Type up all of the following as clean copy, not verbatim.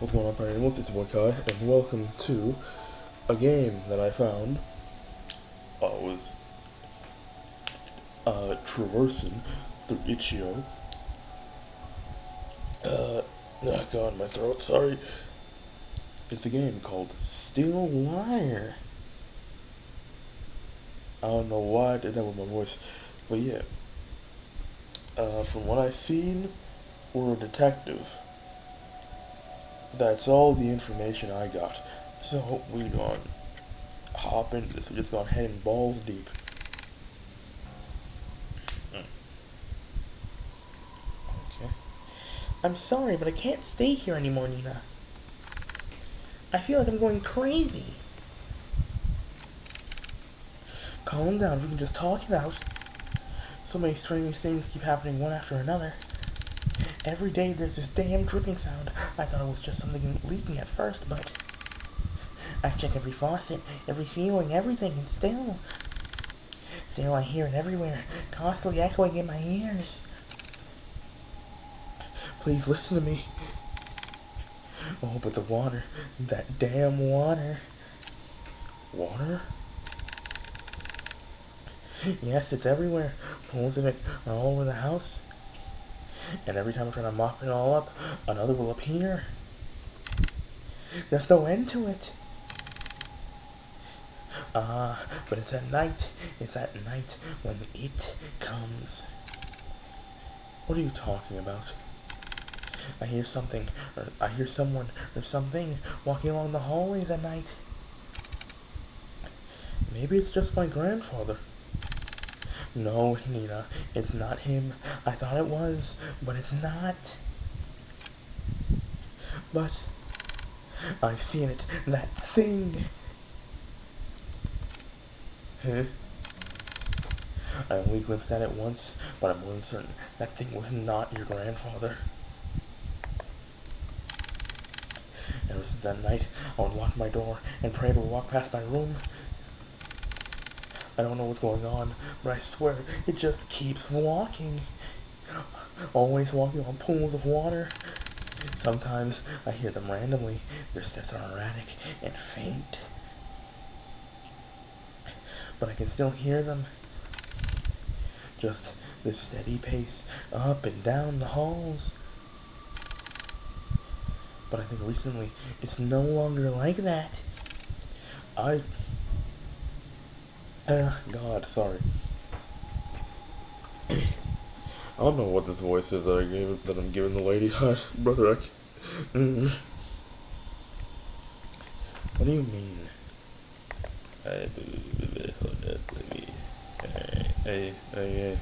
What's going on, party animals? It's your boy Kai, and welcome to a game that I found. Was traversing through Itch.io. Oh god, my throat, sorry. It's a game called Still Wire. I don't know why I did that with my voice, but yeah. From what I've seen, we're a detective. That's all the information I got. So we gonna hop into this. We just gonna head in balls deep. Okay. I'm sorry, but I can't stay here anymore, Nina. I feel like I'm going crazy. Calm down, if we can just talk it out. So many strange things keep happening one after another. Every day there's this damn dripping sound. I thought it was just something leaking at first, but I check every faucet, every ceiling, everything, and still I hear it everywhere, constantly echoing in my ears. Please listen to me. Oh, but the water, that damn water. Water? Yes, it's everywhere. Pools of it are all over the house. And every time I try to mop it all up, another will appear. There's no end to it. But it's at night. It's at night when it comes. What are you talking about? I hear something, or I hear someone, or something walking along the hallways at night. Maybe it's just my grandfather. No, Nina, it's not him. I thought it was, but it's not. But I've seen it, that thing. Huh? I only glimpsed at it once, but I'm more than certain that thing was not your grandfather. Ever since that night, I would lock my door and pray to walk past my room. I don't know what's going on, but I swear it just keeps walking. Always walking on pools of water. Sometimes I hear them randomly. Their steps are erratic and faint. But I can still hear them. Just this steady pace up and down the halls. But I think recently it's no longer like that. God, sorry. I don't know what this voice is that I'm giving the lady. Brother, What do you mean? Hold up, let me. Hey.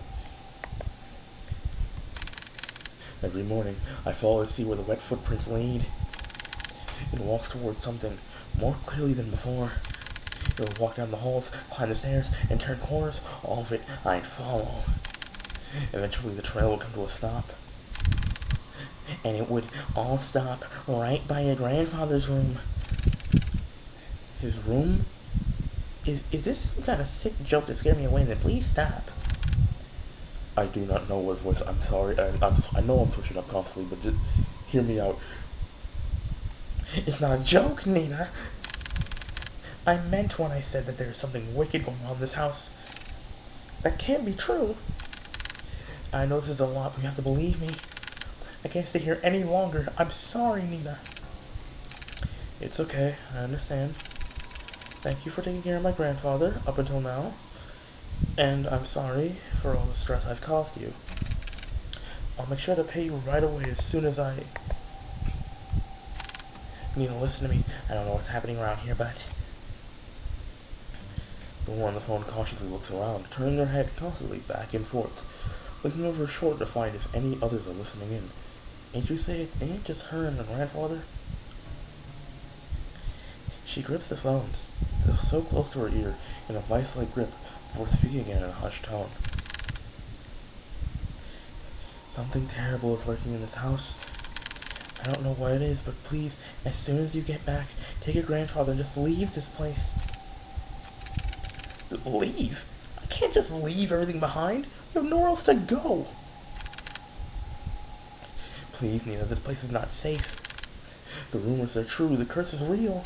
Every morning, I follow to see where the wet footprints lead. It walks towards something more clearly than before. It would walk down the halls, climb the stairs, and turn corners. All of it I'd follow. Eventually, the trail would come to a stop. And it would all stop right by your grandfather's room. His room? Is this some kind of sick joke to scare me away? Then please stop. I do not know what voice. I'm sorry. I know I'm switching up constantly, but just hear me out. It's not a joke, Nina. I meant when I said that there's something wicked going on in this house. That can't be true. I know this is a lot, but you have to believe me. I can't stay here any longer. I'm sorry, Nina. It's okay. I understand. Thank you for taking care of my grandfather up until now. And I'm sorry for all the stress I've caused you. I'll make sure to pay you right away as soon as I... Nina, listen to me. I don't know what's happening around here, but... The woman on the phone cautiously looks around, turning her head constantly back and forth, looking over her shoulder to find if any others are listening in. Ain't it just her and the grandfather? She grips the phone so close to her ear in a vice-like grip before speaking again in a hushed tone. Something terrible is lurking in this house. I don't know what it is, but please, as soon as you get back, take your grandfather and just leave this place. Leave? I can't just leave everything behind. We have nowhere else to go. Please, Nina, this place is not safe. The rumors are true. The curse is real.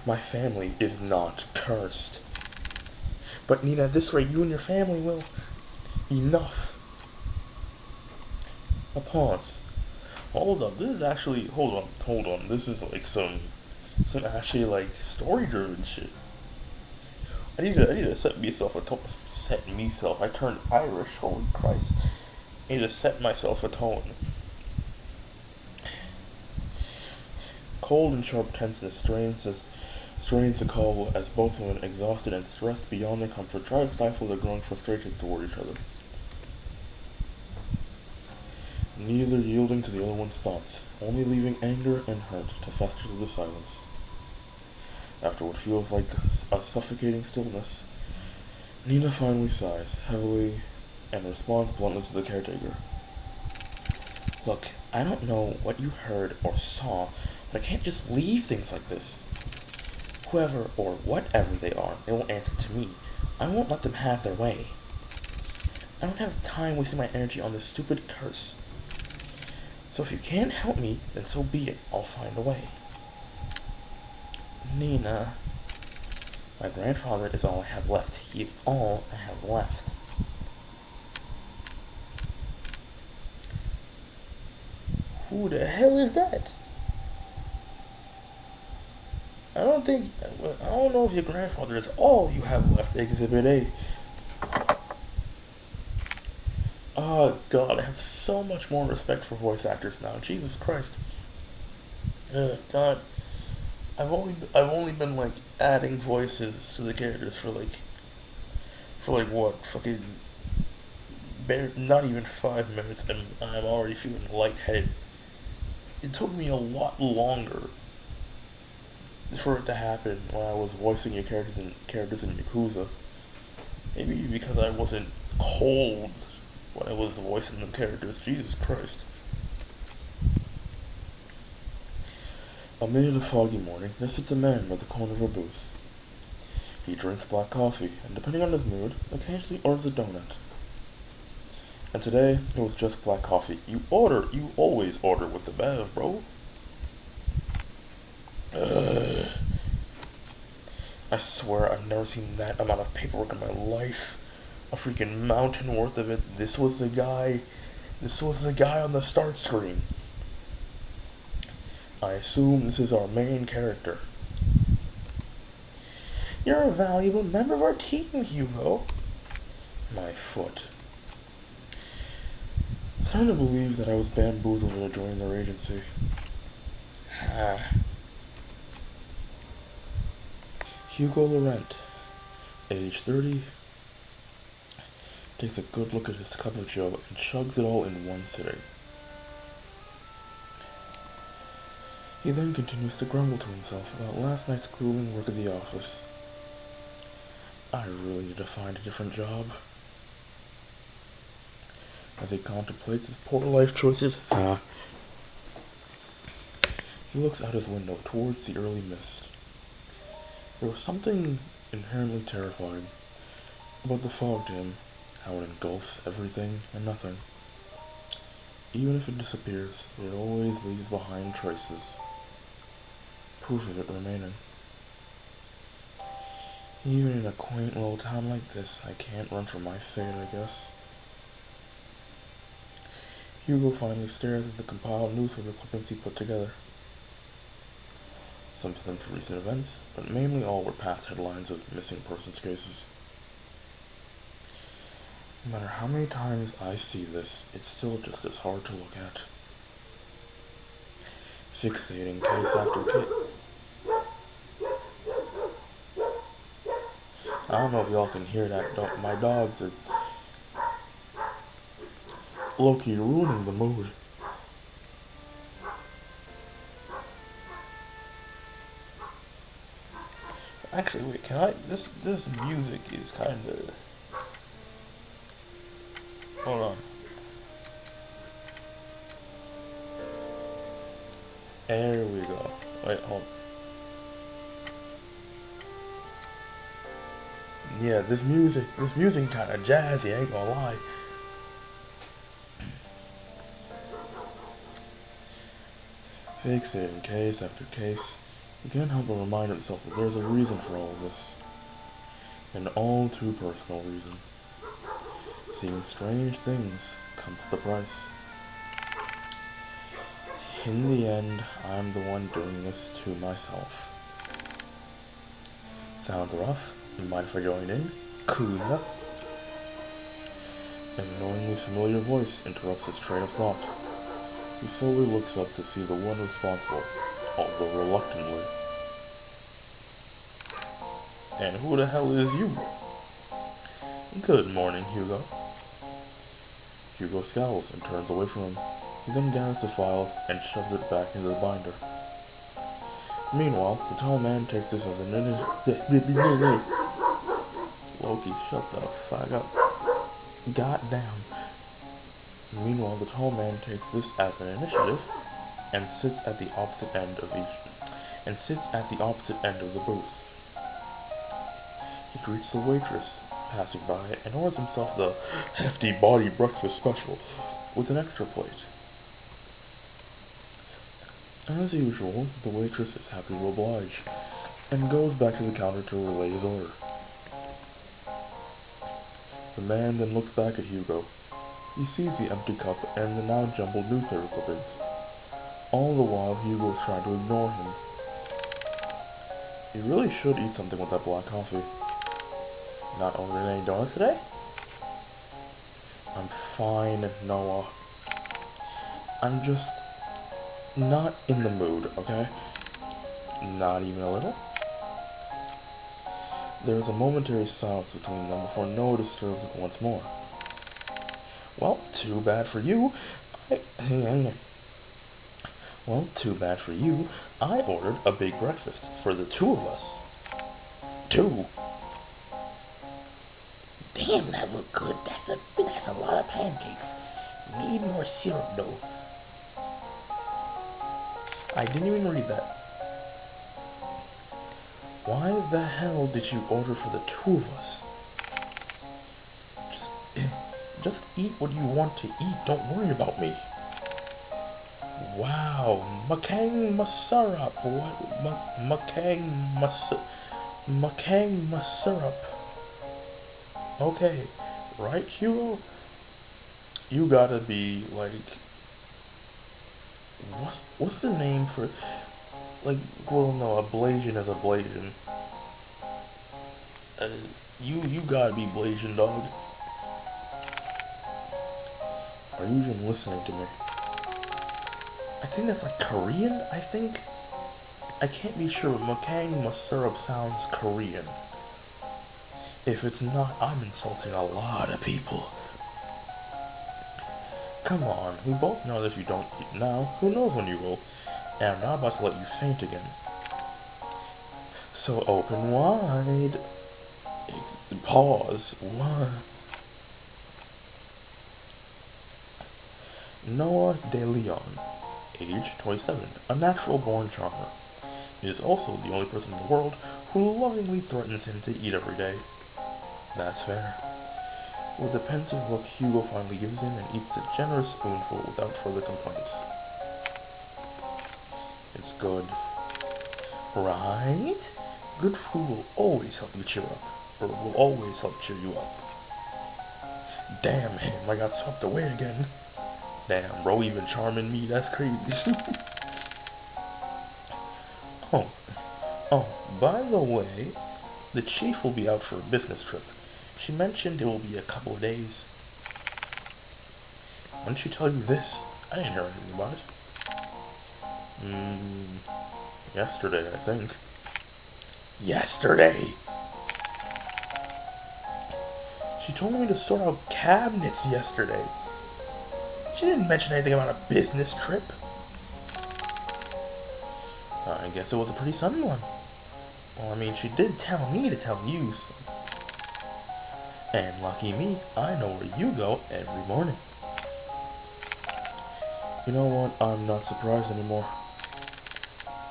My family is not cursed. But Nina, at this rate, you and your family will. Enough. A pause. Hold up. This is actually. Hold on. This is like some actually like story driven shit. I need to set myself a tone. Set myself. I turned Irish. Holy Christ. I need to set myself a tone. Cold and sharp tenseness strains the call as both women, exhausted and stressed beyond their comfort, try to stifle their growing frustrations toward each other. Neither yielding to the other one's thoughts, only leaving anger and hurt to fester through the silence. After what feels like a suffocating stillness, Nina finally sighs heavily and responds bluntly to the caretaker. Look, I don't know what you heard or saw, but I can't just leave things like this. Whoever or whatever they are, they won't answer to me. I won't let them have their way. I don't have time wasting my energy on this stupid curse. So if you can't help me, then so be it. I'll find a way. Nina. My grandfather is all I have left. He is all I have left. Who the hell is that? I don't know if your grandfather is all you have left, Exhibit A. Oh God, I have so much more respect for voice actors now. Jesus Christ. God, I've only been like adding voices to the characters for like what fucking not even 5 minutes, and I'm already feeling lightheaded. It took me a lot longer for it to happen when I was voicing your characters in Yakuza. Maybe because I wasn't cold when I was voicing the characters. Jesus Christ. Amid a foggy morning, there sits a man by the corner of a booth. He drinks black coffee, and depending on his mood, occasionally orders a donut. And today, it was just black coffee. You always order with the bev, bro. I swear I've never seen that amount of paperwork in my life. A freaking mountain worth of it. This was the guy on the start screen. I assume this is our main character. You're a valuable member of our team, Hugo. My foot. It's starting to believe that I was bamboozled into joining their agency. Hugo Laurent, age 30, takes a good look at his cup of joe and chugs it all in one sitting. He then continues to grumble to himself about last night's grueling work at the office. I really need to find a different job. As he contemplates his poor life choices, he looks out his window towards the early mist. There was something inherently terrifying about the fog to him, how it engulfs everything and nothing. Even if it disappears, it always leaves behind traces, proof of it remaining. Even in a quaint little town like this, I can't run from my fate, I guess. Hugo finally stares at the compiled newspaper clippings he put together. Some of them for recent events, but mainly all were past headlines of missing persons cases. No matter how many times I see this, it's still just as hard to look at. Fixating case after case. I don't know if y'all can hear that. My dogs are low-key ruining the mood. Actually, wait, can I? This music is kind of. Hold on. There we go. Wait, hold. Yeah, this music kind of jazzy. I ain't gonna lie. Fixating case after case, he can't help but remind himself that there's a reason for all of this. An all too personal reason. Seeing strange things comes at a price. In the end, I'm the one doing this to myself. Sounds rough? Mind if I join in? Kuya? An annoyingly familiar voice interrupts his train of thought. He slowly looks up to see the one responsible, although reluctantly. And who the hell is you? Good morning, Hugo. Hugo scowls and turns away from him. He then gathers the files and shoves it back into the binder. Meanwhile, the tall man takes this as an initiative. Loki, shut the fuck up. Goddamn. Meanwhile, the tall man takes this as an initiative and sits at the opposite end of the booth. He greets the waitress passing by and orders himself the hefty body breakfast special with an extra plate. As usual, the waitress is happy to oblige and goes back to the counter to relay his order. The man then looks back at Hugo. He sees the empty cup and the now jumbled newspaper clippings. All the while, Hugo is trying to ignore him. He really should eat something with that black coffee. Not ordering any donuts today? I'm fine, Noah. I'm just not in the mood, okay? Not even a little. There is a momentary silence between them before Noah disturbs it once more. Well, too bad for you. I ordered a big breakfast for the two of us. Two. Damn, that looked good. That's a lot of pancakes. Need more syrup though. I didn't even read that. Why the hell did you order for the two of us? Just eat what you want to eat. Don't worry about me. Wow, Makang Masyrup. What? Makang Masyrup. Okay, right, Hugo? You gotta be like, what's the name for, like, well, no, ablation is ablation. You gotta be Blasian, dog. Are you even listening to me? I think that's like Korean, I think. I can't be sure, but Makang Masyrup sounds Korean. If it's not, I'm insulting a lot of people. Come on, we both know that if you don't eat now, who knows when you will. And I'm not about to let you faint again. So open wide. Pause. What? Noah De Leon, age 27, a natural-born charmer. He is also the only person in the world who lovingly threatens him to eat every day. That's fair. With a pensive look, Hugo finally gives in and eats a generous spoonful without further complaints. It's good. Right? Good food will always help you cheer up. Or will always help cheer you up. Damn him, I got swept away again. Damn, bro, even charming me, that's crazy. Oh, by the way, the chief will be out for a business trip. She mentioned it will be a couple of days. Why didn't she tell you this? I didn't hear anything about it. Yesterday, I think. Yesterday! She told me to sort out cabinets yesterday. She didn't mention anything about a business trip. I guess it was a pretty sudden one. Well, I mean, she did tell me to tell you, so. And lucky me, I know where you go every morning. You know what? I'm not surprised anymore.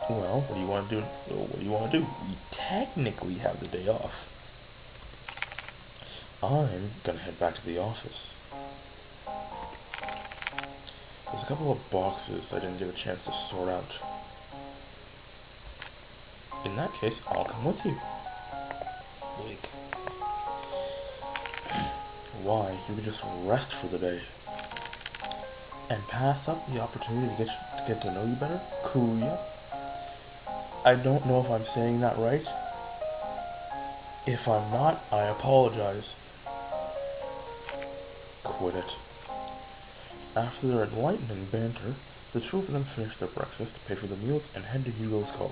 Well, what do you want to do? What do you want to do? We technically have the day off. I'm gonna head back to the office. There's a couple of boxes I didn't get a chance to sort out. In that case, I'll come with you. Like, why? You could just rest for the day. And pass up the opportunity to get to know you better? Kuya? I don't know if I'm saying that right. If I'm not, I apologize. Quit it. After their enlightening banter, the two of them finish their breakfast, pay for the meals, and head to Hugo's car.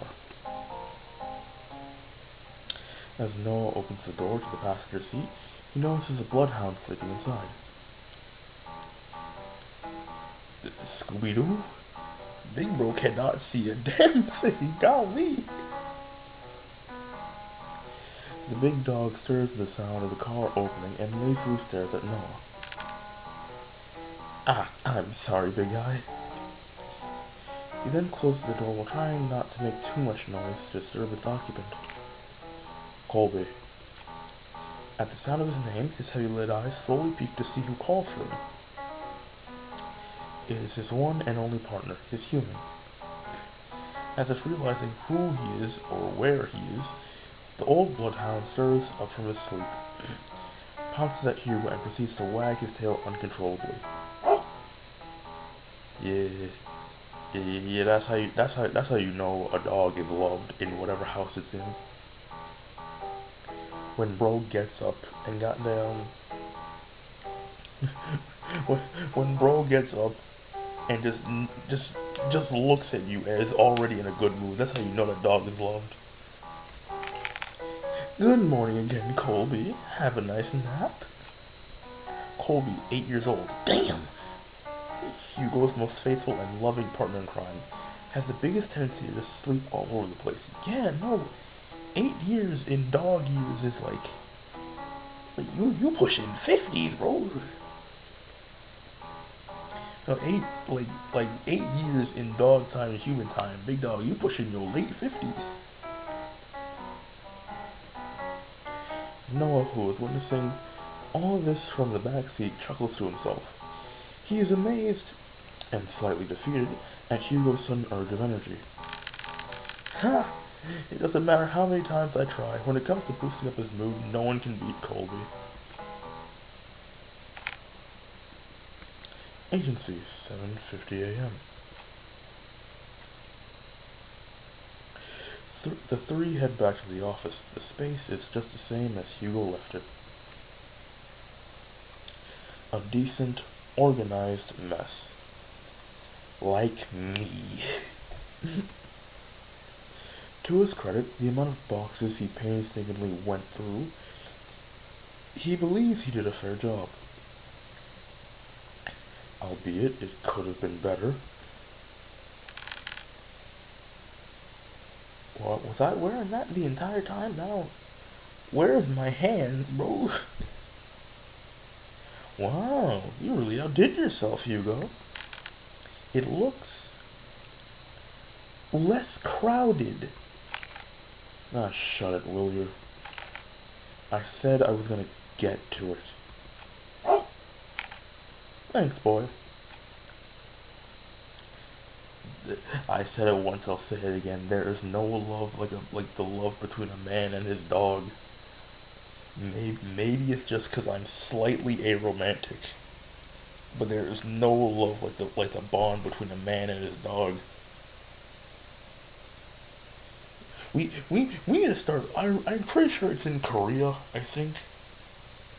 As Noah opens the door to the passenger seat, he notices a bloodhound sleeping inside. Scooby-Doo? Big Bro cannot see a damn thing. Golly. The big dog stirs at the sound of the car opening and lazily stares at Noah. I'm sorry, big guy. He then closes the door while trying not to make too much noise to disturb its occupant. Colby. At the sound of his name, his heavy-lidded eyes slowly peek to see who calls for him. It is his one and only partner, his human. As if realizing who he is or where he is, the old bloodhound stirs up from his sleep, pounces at Hugo, and proceeds to wag his tail uncontrollably. Yeah, that's how you know a dog is loved in whatever house it's in. When bro gets up and got down, when bro gets up and just looks at you and is already in a good mood, that's how you know that dog is loved. Good morning again, Colby. Have a nice nap. Colby, 8 years old. Damn! Hugo's most faithful and loving partner in crime, has the biggest tendency to just sleep all over the place. Yeah, no, 8 years in dog years is like you pushing 50s, bro. No, 8 years in dog time and human time, big dog, you pushing your late 50s. Noah, who is witnessing all of this from the back seat, chuckles to himself. He is amazed and slightly defeated at Hugo's sudden urge of energy. Ha! It doesn't matter how many times I try. When it comes to boosting up his mood, no one can beat Colby. Agency, 7:50 a.m. The three head back to the office. The space is just the same as Hugo left it. A decent, organized mess. Like me. To his credit, the amount of boxes he painstakingly went through, he believes he did a fair job. Albeit, it could have been better. What, was I wearing that the entire time? Now, where's my hands, bro? Wow, you really outdid yourself, Hugo. It looks less crowded. Ah, shut it, will you? I said I was gonna get to it. Thanks, boy. I said it once, I'll say it again. There is no love like the love between a man and his dog. Maybe it's just because I'm slightly aromantic, but there is no love like the bond between a man and his dog. We need to start. I'm pretty sure it's in Korea. I think.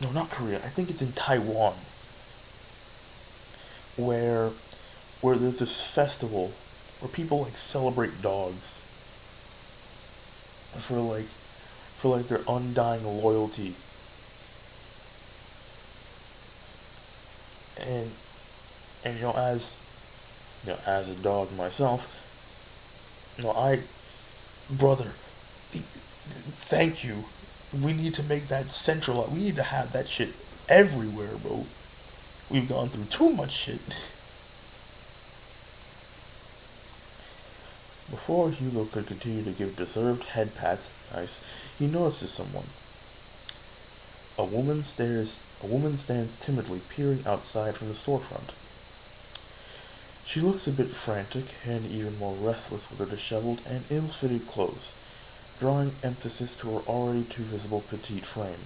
No, not Korea. I think it's in Taiwan, where there's this festival where people like celebrate dogs for like their undying loyalty. And as a dog myself, brother, thank you. We need to make that central. We need to have that shit everywhere, bro. We've gone through too much shit. Before Hugo could continue to give deserved head pats, he notices someone. A woman stands timidly peering outside from the storefront. She looks a bit frantic and even more restless with her disheveled and ill-fitted clothes, drawing emphasis to her already too visible petite frame.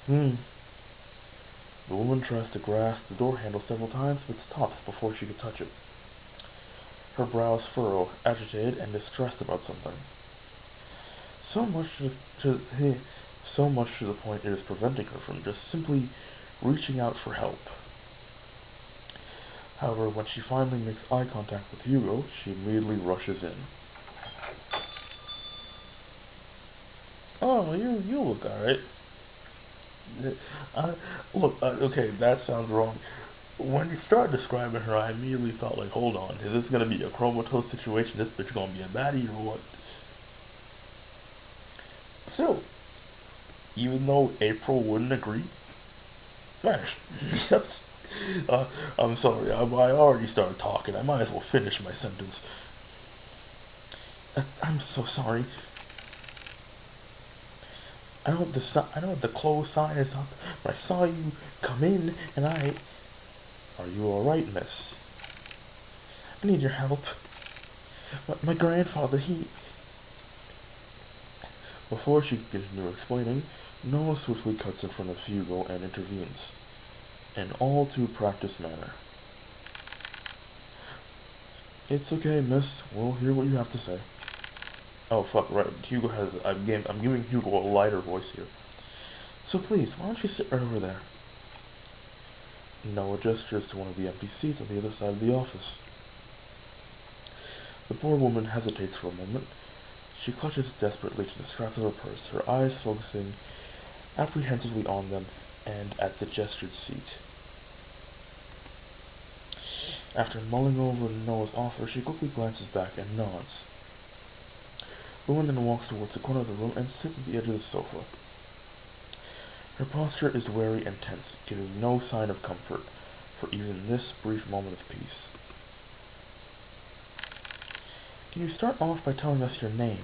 The woman tries to grasp the door handle several times, but stops before she can touch it. Her brows furrow, agitated and distressed about something. So much so much to the point it is preventing her from just simply reaching out for help. However, when she finally makes eye contact with Hugo, she immediately rushes in. Oh, you look alright. Okay, that sounds wrong. When you start describing her, I immediately thought, like, hold on, is this gonna be a comatose situation? This bitch gonna be a baddie or what? Still, even though April wouldn't agree, smash. That's, I'm sorry, I already started talking. I might as well finish my sentence. I'm so sorry. I know the closed sign is up, but I saw you come in, and I. Are you all right, miss? I need your help. My grandfather, he. Before she could continue explaining, Noah swiftly cuts in front of Hugo and intervenes, in all too practiced manner. It's okay, miss. We'll hear what you have to say. Oh fuck, right. Hugo has. I'm giving Hugo a lighter voice here. So please, why don't you sit right over there? Noah gestures to one of the empty seats on the other side of the office. The poor woman hesitates for a moment. She clutches desperately to the straps of her purse, her eyes focusing apprehensively on them and at the gestured seat. After mulling over Noah's offer, she quickly glances back and nods. The woman then walks towards the corner of the room and sits at the edge of the sofa. Her posture is wary and tense, giving no sign of comfort for even this brief moment of peace. Can you start off by telling us your name?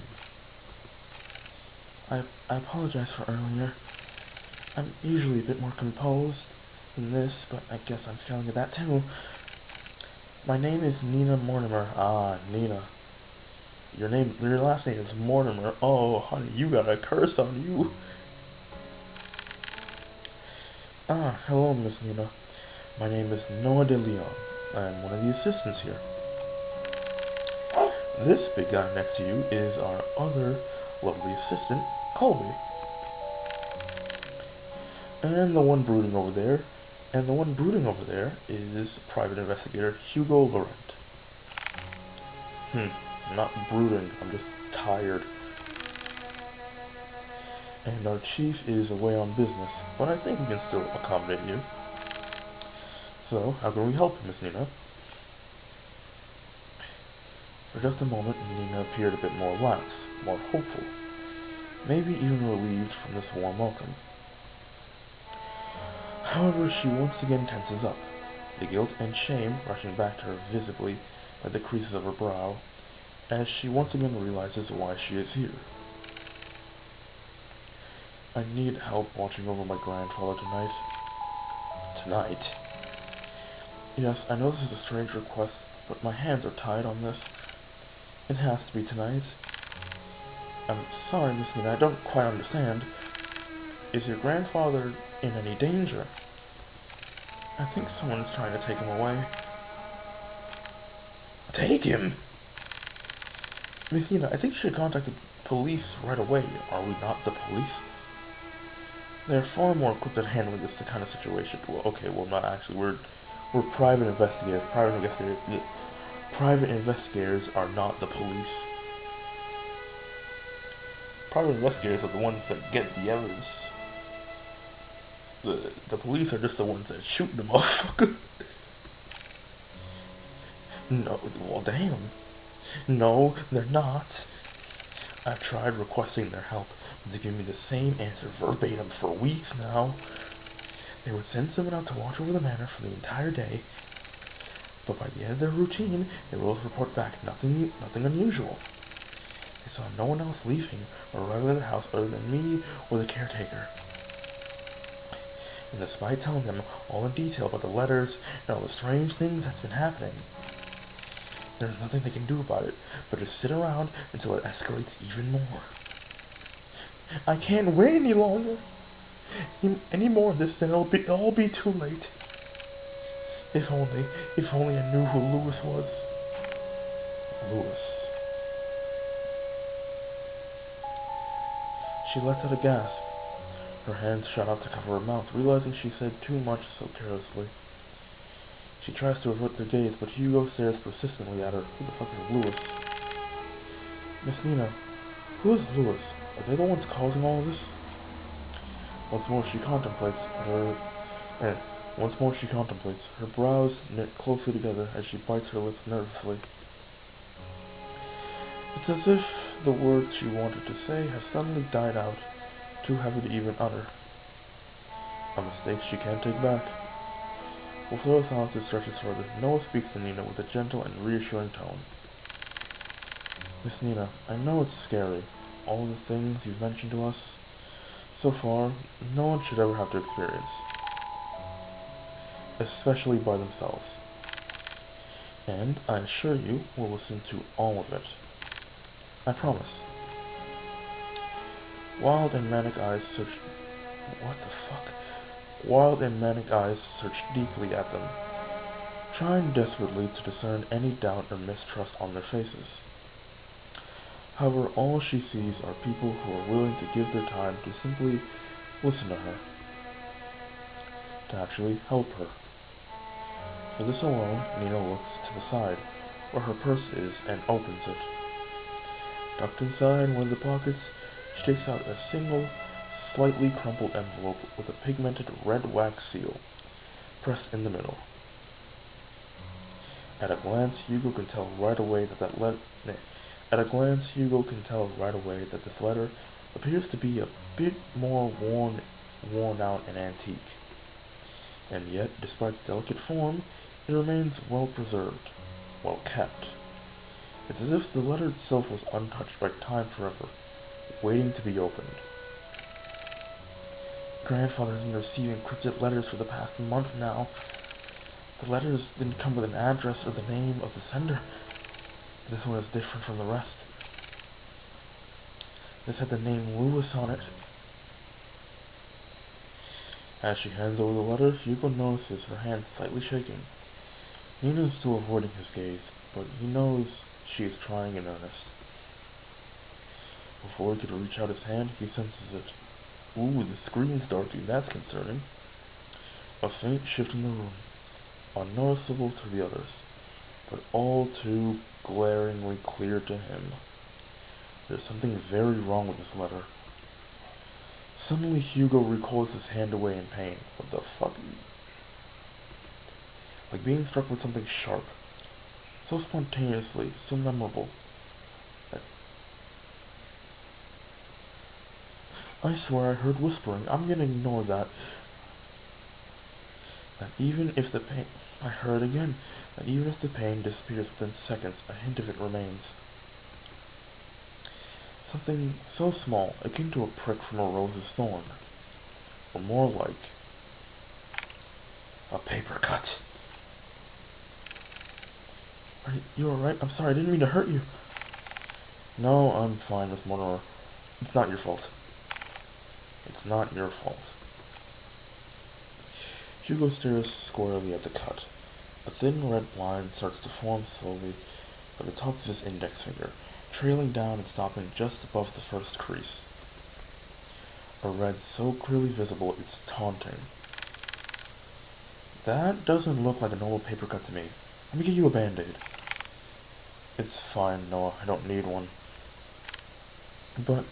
I apologize for earlier. I'm usually a bit more composed than this, but I guess I'm failing at that too. My name is Nina Mortimer. Ah, Nina. Your last name is Mortimer. Oh, honey, you got a curse on you. Ah, hello, Miss Nina. My name is Noah de Leon. I'm one of the assistants here. This big guy next to you is our other lovely assistant, Colby. And the one brooding over there is private investigator Hugo Laurent. I'm not brooding, I'm just tired. And our chief is away on business, but I think we can still accommodate you. So, how can we help, Miss Nina? For just a moment, Nina appeared a bit more lax, more hopeful, maybe even relieved from this warm welcome. However, she once again tenses up, the guilt and shame rushing back to her visibly by the creases of her brow, as she once again realizes why she is here. I need help watching over my grandfather tonight. Tonight? Yes, I know this is a strange request, but my hands are tied on this. It has to be tonight. I'm sorry, Miss Nina, I don't quite understand. Is your grandfather in any danger? I think someone is trying to take him away. Take him? Miss Nina, I think you should contact the police right away. Are we not the police? They're far more equipped at handling this kind of situation. Well, okay, well, not actually. We're private investigators. Private investigators are not the police. Private investigators are the ones that get the evidence. The police are just the ones that shoot the motherfucker. No, well, damn. No, they're not. I've tried requesting their help, but they give me the same answer verbatim for weeks now. They would send someone out to watch over the manor for the entire day, but by the end of their routine, they will report back nothing unusual. They saw no one else leaving or arriving at the house other than me or the caretaker. And despite telling him all in detail about the letters and all the strange things that's been happening, there's nothing they can do about it but just sit around until it escalates even more. I can't wait any longer. Any more of this, then it'll all be too late. If only I knew who Lewis was. Lewis. She lets out a gasp. Her hands shot out to cover her mouth, realizing she said too much so carelessly. She tries to avert their gaze, but Hugo stares persistently at her. Who the fuck is Lewis? Miss Nina, who is Lewis? Are they the ones causing all of this? Once more she contemplates, her brows knit closely together as she bites her lips nervously. It's as if the words she wanted to say have suddenly died out, too heavy to even utter. A mistake she can't take back. Before the silence stretches further, Noah speaks to Nina with a gentle and reassuring tone. Miss Nina, I know it's scary, all the things you've mentioned to us. So far, no one should ever have to experience. Especially by themselves. And I assure you, we'll listen to all of it. I promise. Wild and manic eyes search... What the fuck? Wild and manic eyes search deeply at them, trying desperately to discern any doubt or mistrust on their faces. However, all she sees are people who are willing to give their time to simply listen to her, to actually help her. For this alone, Nina looks to the side, where her purse is, and opens it. Tucked inside one of the pockets, she takes out a single, slightly crumpled envelope with a pigmented red wax seal, pressed in the middle. At a glance, Hugo can tell right away that this letter appears to be a bit more worn out and antique. And yet, despite its delicate form, it remains well preserved, well kept. It's as if the letter itself was untouched by time forever, waiting to be opened. Grandfather has been receiving encrypted letters for the past month now. The letters didn't come with an address or the name of the sender. This one is different from the rest. This had the name Lewis on it. As she hands over the letter, Hugo notices her hand slightly shaking. Nina is still avoiding his gaze, but he knows she is trying in earnest. Before he could reach out his hand, he senses it. Ooh, the screen's darkening, that's concerning. A faint shift in the room, unnoticeable to the others, but all too glaringly clear to him. There's something very wrong with this letter. Suddenly, Hugo recoils his hand away in pain. What the fuck? Like being struck with something sharp. So spontaneously, so memorable. I swear I heard whispering. I'm gonna ignore that. That even if the pain... I heard again. That even if the pain disappears within seconds, a hint of it remains. Something so small, akin to a prick from a rose's thorn. Or more like... a paper cut. Are you alright? I'm sorry, I didn't mean to hurt you. No, I'm fine, Miss Monroe. It's not your fault. It's not your fault. Hugo stares squarely at the cut. A thin red line starts to form slowly by the top of his index finger, trailing down and stopping just above the first crease. A red so clearly visible it's taunting. That doesn't look like a normal paper cut to me. Let me get you a band-aid. It's fine, Noah. I don't need one. But,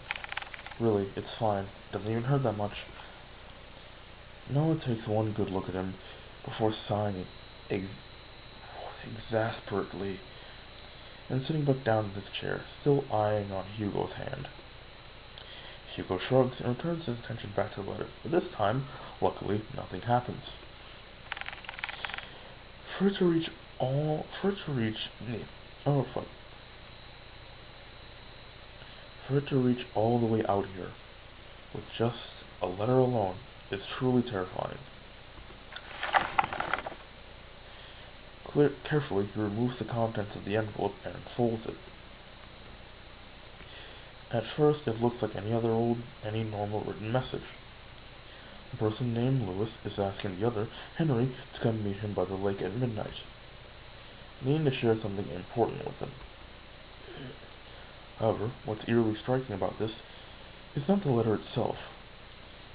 really, it's fine. Doesn't even hurt that much. Noah takes one good look at him before sighing exasperately and sitting back down in his chair, still eyeing on Hugo's hand. Hugo shrugs and returns his attention back to the letter, but this time, luckily, nothing happens. For it to reach all the way out here, with just a letter alone, is truly terrifying. Carefully, he removes the contents of the envelope and unfolds it. At first, it looks like any normal written message. A person named Lewis is asking the other, Henry, to come meet him by the lake at midnight, needing to share something important with him. However, what's eerily striking about this is not the letter itself.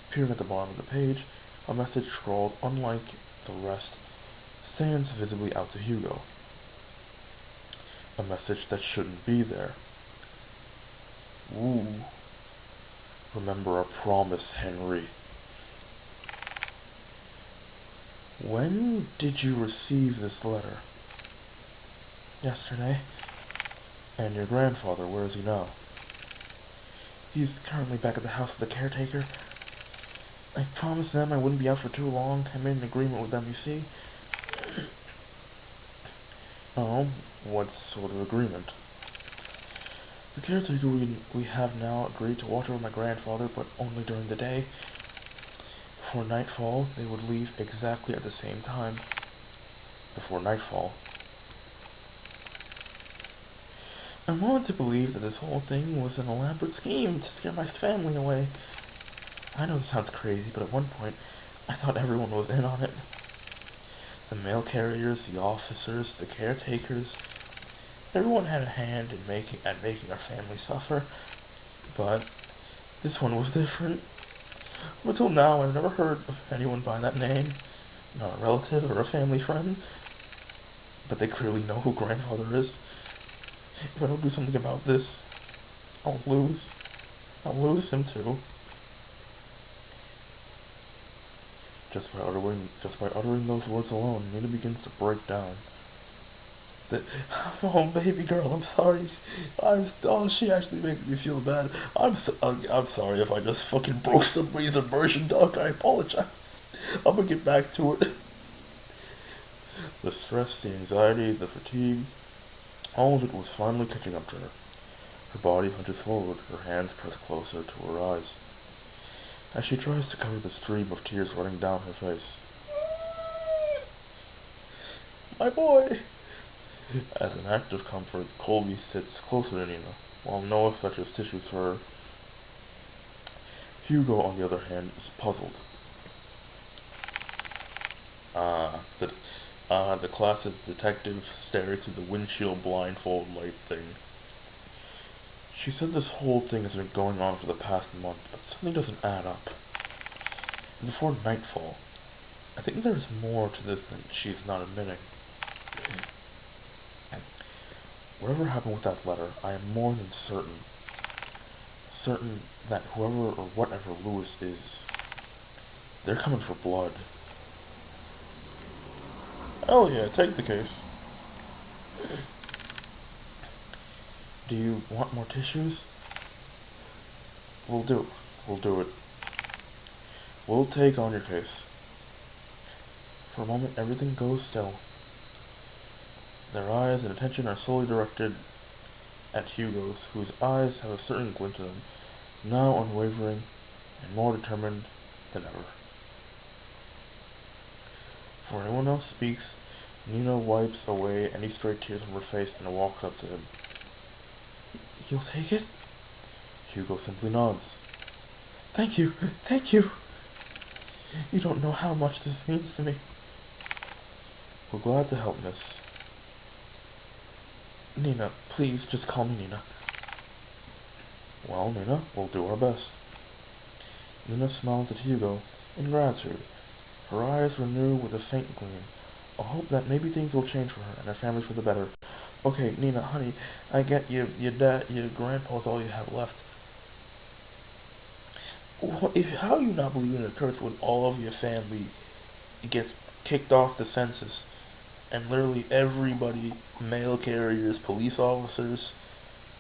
Appearing at the bottom of the page, a message scrawled unlike the rest stands visibly out to Hugo. A message that shouldn't be there. Ooh. Remember our promise, Henry. When did you receive this letter? Yesterday. And your grandfather, where is he now? He's currently back at the house with the caretaker. I promised them I wouldn't be out for too long. I made an agreement with them, you see. Oh, what sort of agreement? The caretaker we have now agreed to watch over my grandfather, but only during the day. Before nightfall, they would leave exactly at the same time. Before nightfall? I wanted to believe that this whole thing was an elaborate scheme to scare my family away. I know this sounds crazy, but at one point, I thought everyone was in on it. The mail carriers, the officers, the caretakers, everyone had a hand in making our family suffer. But this one was different. Up until now, I've never heard of anyone by that name. Not a relative or a family friend. But they clearly know who grandfather is. If I don't do something about this, I'll lose. I'll lose him too. Just by uttering those words alone, Nina begins to break down. Oh, baby girl, I'm sorry. She actually makes me feel bad. I'm sorry if I just fucking broke somebody's immersion, dog. I apologize. I'm gonna get back to it. The stress, the anxiety, the fatigue, all of it was finally catching up to her. Her body hunches forward, her hands press closer to her eyes, as she tries to cover the stream of tears running down her face. My boy! As an act of comfort, Colby sits closer to Nina, while Noah fetches tissues for her. Hugo, on the other hand, is puzzled. The classic detective staring through the windshield blindfold light thing. She said this whole thing has been going on for the past month, but something doesn't add up. And before nightfall, I think there's more to this than she's not admitting. Whatever happened with that letter, I am more than certain that whoever or whatever Lewis is, they're coming for blood. Oh yeah, take the case. Do you want more tissues? We'll do it. We'll take on your case. For a moment, everything goes still. Their eyes and attention are solely directed at Hugo's, whose eyes have a certain glint to them, now unwavering and more determined than ever. Before anyone else speaks, Nina wipes away any stray tears from her face and walks up to him. You'll take it? Hugo simply nods. Thank you. You don't know how much this means to me. We're glad to help, miss. Nina, please just call me Nina. Well, Nina, we'll do our best. Nina smiles at Hugo in gratitude. Her eyes renew with a faint gleam, a hope that maybe things will change for her and her family for the better. Okay, Nina, honey, I get your grandpa's all you have left. How you not believe in a curse when all of your family gets kicked off the census, and literally everybody, mail carriers, police officers,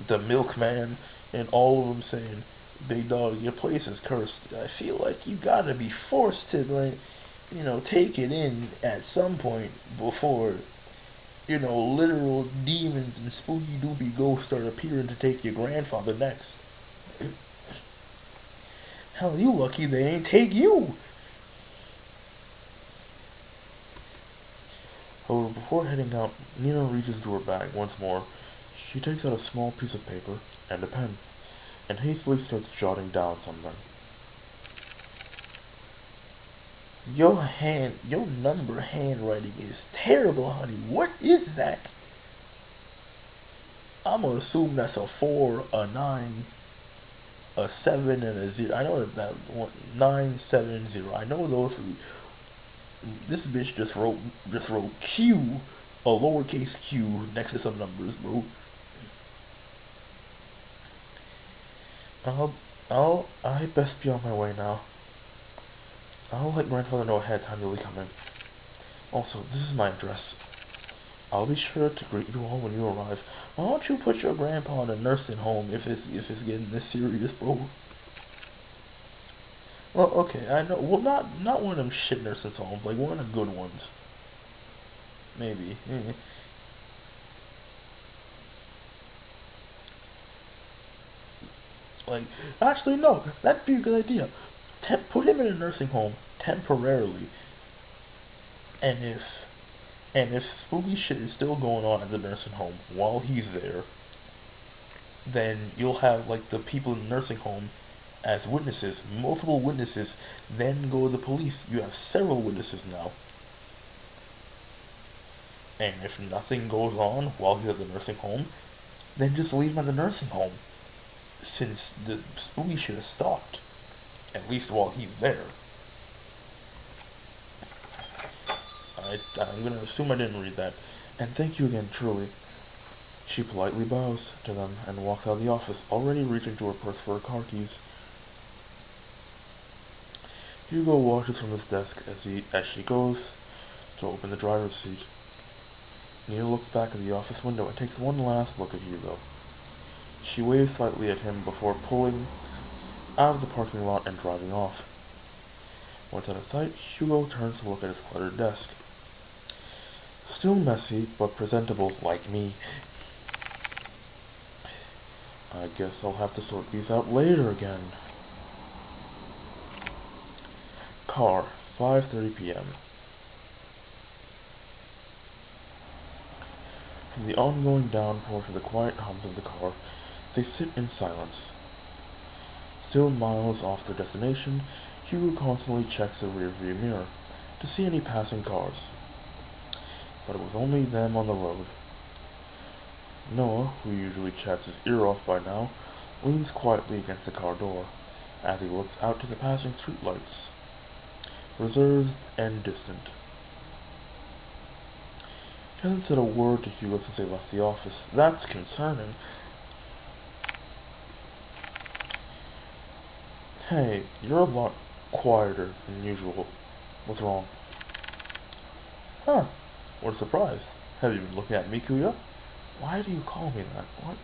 the milkman, and all of them saying, "Big dog, your place is cursed." I feel like you gotta be forced to take it in at some point before, literal demons and spooky doopy ghosts start appearing to take your grandfather next. Hell, you lucky they ain't take you. However, before heading out, Nina reaches into her bag once more. She takes out a small piece of paper and a pen, and hastily starts jotting down something. Your number handwriting is terrible, honey. What is that? I'm gonna assume that's a 4, a 9, a 7, and a 0. I know that one, 9, 7, 0. I know those three. This bitch just wrote Q, a lowercase q next to some numbers, bro. I best be on my way now. I'll let grandfather know ahead of time you'll be coming. Also, this is my address. I'll be sure to greet you all when you arrive. Why don't you put your grandpa in a nursing home if it's getting this serious, bro? Well, okay, I know. Well, not one of them shit nursing homes, like one of the good ones. Maybe. Like, actually, no. That'd be a good idea. Put him in a nursing home temporarily, and if spooky shit is still going on at the nursing home while he's there, then you'll have like the people in the nursing home as witnesses, multiple witnesses, then go to the police. You have several witnesses now. And if nothing goes on while he's at the nursing home, then just leave him at the nursing home. Since the spooky shit has stopped. At least while he's there. I'm gonna assume I didn't read that. And thank you again, truly. She politely bows to them and walks out of the office, already reaching to her purse for her car keys. Hugo watches from his desk as she goes to open the driver's seat. Nina looks back at the office window and takes one last look at Hugo. She waves slightly at him before pulling out of the parking lot and driving off. Once out of sight, Hugo turns to look at his cluttered desk. Still messy, but presentable, like me. I guess I'll have to sort these out later again. Car, 5:30 p.m. From the ongoing downpour to the quiet hums of the car, they sit in silence. Still miles off their destination, Hugo constantly checks the rearview mirror to see any passing cars. But it was only them on the road. Noah, who usually chats his ear off by now, leans quietly against the car door as he looks out to the passing streetlights, reserved and distant. He hasn't said a word to Hugo since they left the office. That's concerning. Hey, you're a lot quieter than usual. What's wrong? Huh, what a surprise. Have you been looking at Mikuya? Why do you call me that? What?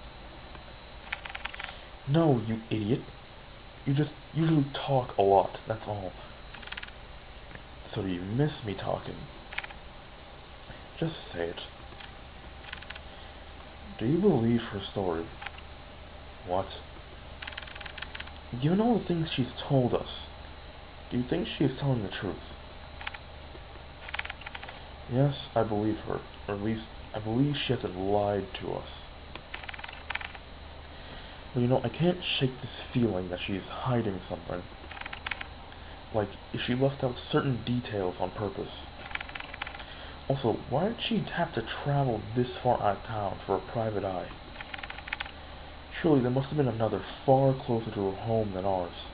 No, you idiot. You just usually talk a lot, that's all. So do you miss me talking? Just say it. Do you believe her story? What? Given all the things she's told us, do you think she is telling the truth? Yes, I believe her. Or at least, I believe she hasn't lied to us. But I can't shake this feeling that she's hiding something. Like, if she left out certain details on purpose. Also, why did she have to travel this far out of town for a private eye? Surely there must have been another far closer to her home than ours.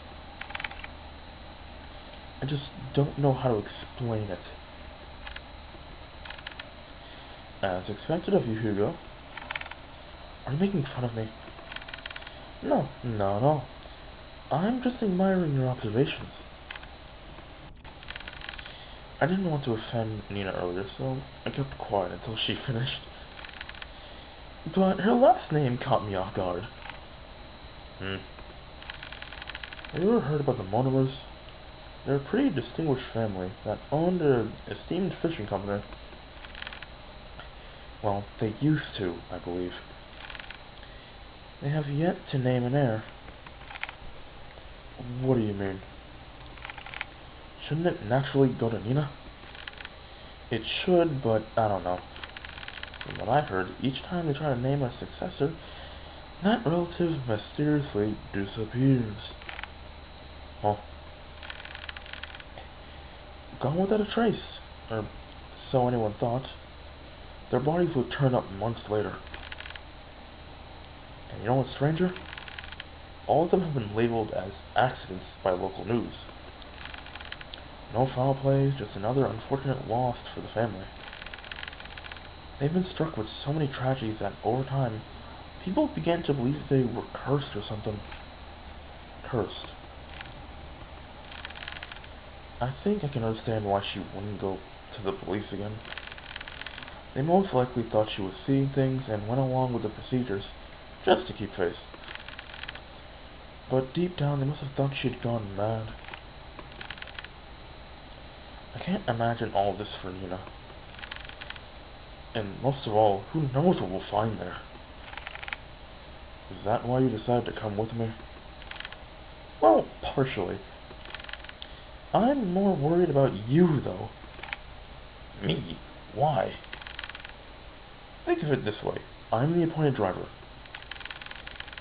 I just don't know how to explain it. As expected of you, Hugo. Are you making fun of me? No. I'm just admiring your observations. I didn't want to offend Nina earlier, so I kept quiet until she finished. But her last name caught me off guard. Have you ever heard about the Monomers? They're a pretty distinguished family that owned an esteemed fishing company. Well, they used to, I believe. They have yet to name an heir. What do you mean? Shouldn't it naturally go to Nina? It should, but I don't know. From what I heard, each time they try to name a successor, that relative mysteriously disappears. Well, gone without a trace, or so anyone thought. Their bodies would turn up months later. And you know what's stranger? All of them have been labeled as accidents by local news. No foul play, just another unfortunate loss for the family. They've been struck with so many tragedies that, over time, people began to believe they were cursed or something. Cursed. I think I can understand why she wouldn't go to the police again. They most likely thought she was seeing things and went along with the procedures, just to keep face. But deep down, they must have thought she'd gone mad. I can't imagine all of this for Nina. And most of all, who knows what we'll find there? Is that why you decided to come with me? Well, partially. I'm more worried about you, though. Me? Why? Think of it this way. I'm the appointed driver.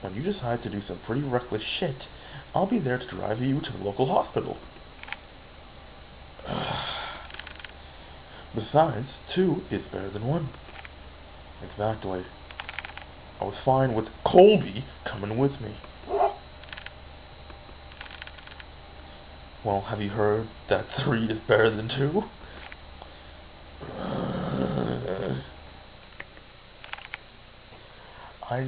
When you decide to do some pretty reckless shit, I'll be there to drive you to the local hospital. Besides, 2 is better than 1. Exactly. I was fine with Colby coming with me. Well, have you heard that 3 is better than 2? I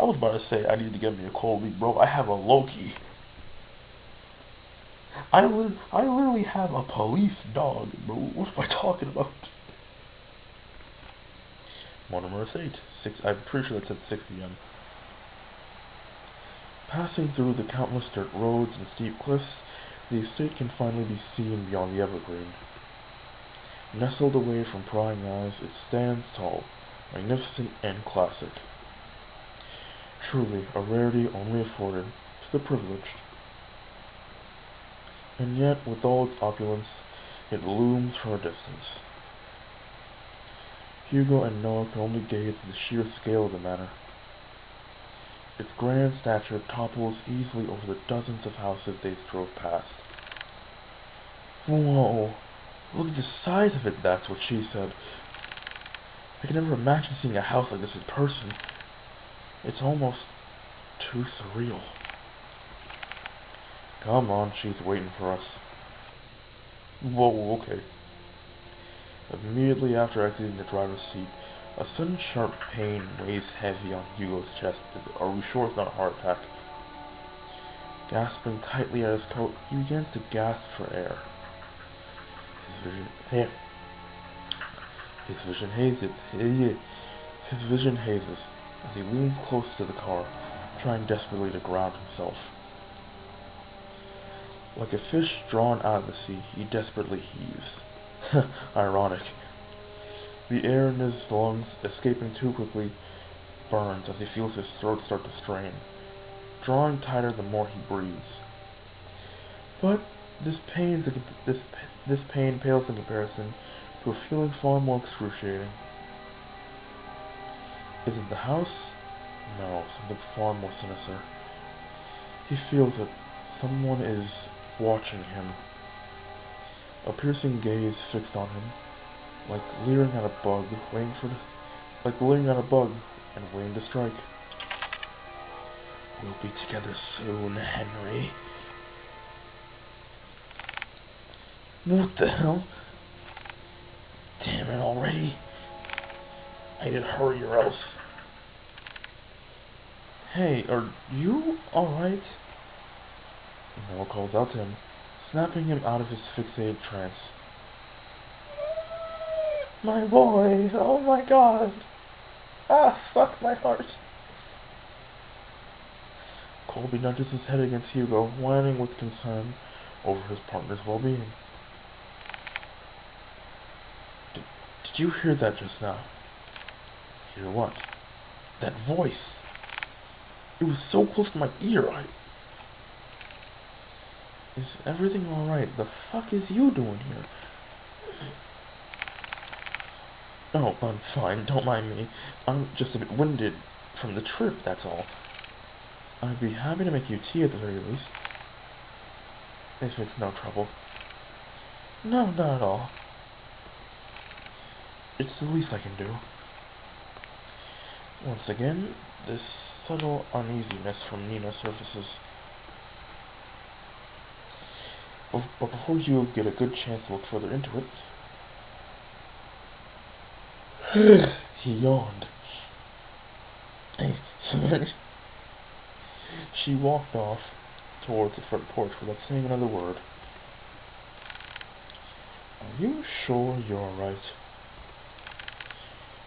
was about to say I need to get me a Colby, bro. I have a Loki. I literally have a police dog, bro. What am I talking about? Mortimer Estate. I'm pretty sure that said 6 p.m. Passing through the countless dirt roads and steep cliffs, the estate can finally be seen beyond the evergreen. Nestled away from prying eyes, it stands tall, magnificent and classic. Truly a rarity only afforded to the privileged. And yet, with all its opulence, it looms from a distance. Hugo and Noah can only gaze at the sheer scale of the manor. Its grand stature topples easily over the dozens of houses they drove past. Whoa, look at the size of it, that's what she said. I can never imagine seeing a house like this in person. It's almost too surreal. Come on, she's waiting for us. Whoa, okay. Immediately after exiting the driver's seat, a sudden sharp pain weighs heavy on Hugo's chest. Are we sure it's not a heart attack? Gasping tightly at his coat, he begins to gasp for air. His vision hazes as he leans close to the car, trying desperately to ground himself. Like a fish drawn out of the sea, he desperately heaves. Ironic. The air in his lungs, escaping too quickly, burns as he feels his throat start to strain, drawing tighter the more he breathes. But this pain pales in comparison to a feeling far more excruciating. Is it the house? No, something far more sinister. He feels it. Someone is watching him. A piercing gaze fixed on him, like leering at a bug, and waiting to strike. We'll be together soon, Henry. What the hell? Damn it already. I need to hurry or else. Hey, are you alright? Noah calls out to him, snapping him out of his fixated trance. My boy, oh my god. Ah, fuck my heart. Colby nudges his head against Hugo, whining with concern over his partner's well-being. Did you hear that just now? Hear what? That voice. It was so close to my ear, Is everything alright? The fuck is you doing here? Oh, I'm fine, don't mind me. I'm just a bit winded from the trip, that's all. I'd be happy to make you tea at the very least. If it's no trouble. No, not at all. It's the least I can do. Once again, this subtle uneasiness from Nina surfaces. But before you get a good chance to look further into it, he yawned. She walked off towards the front porch without saying another word. Are you sure you're alright?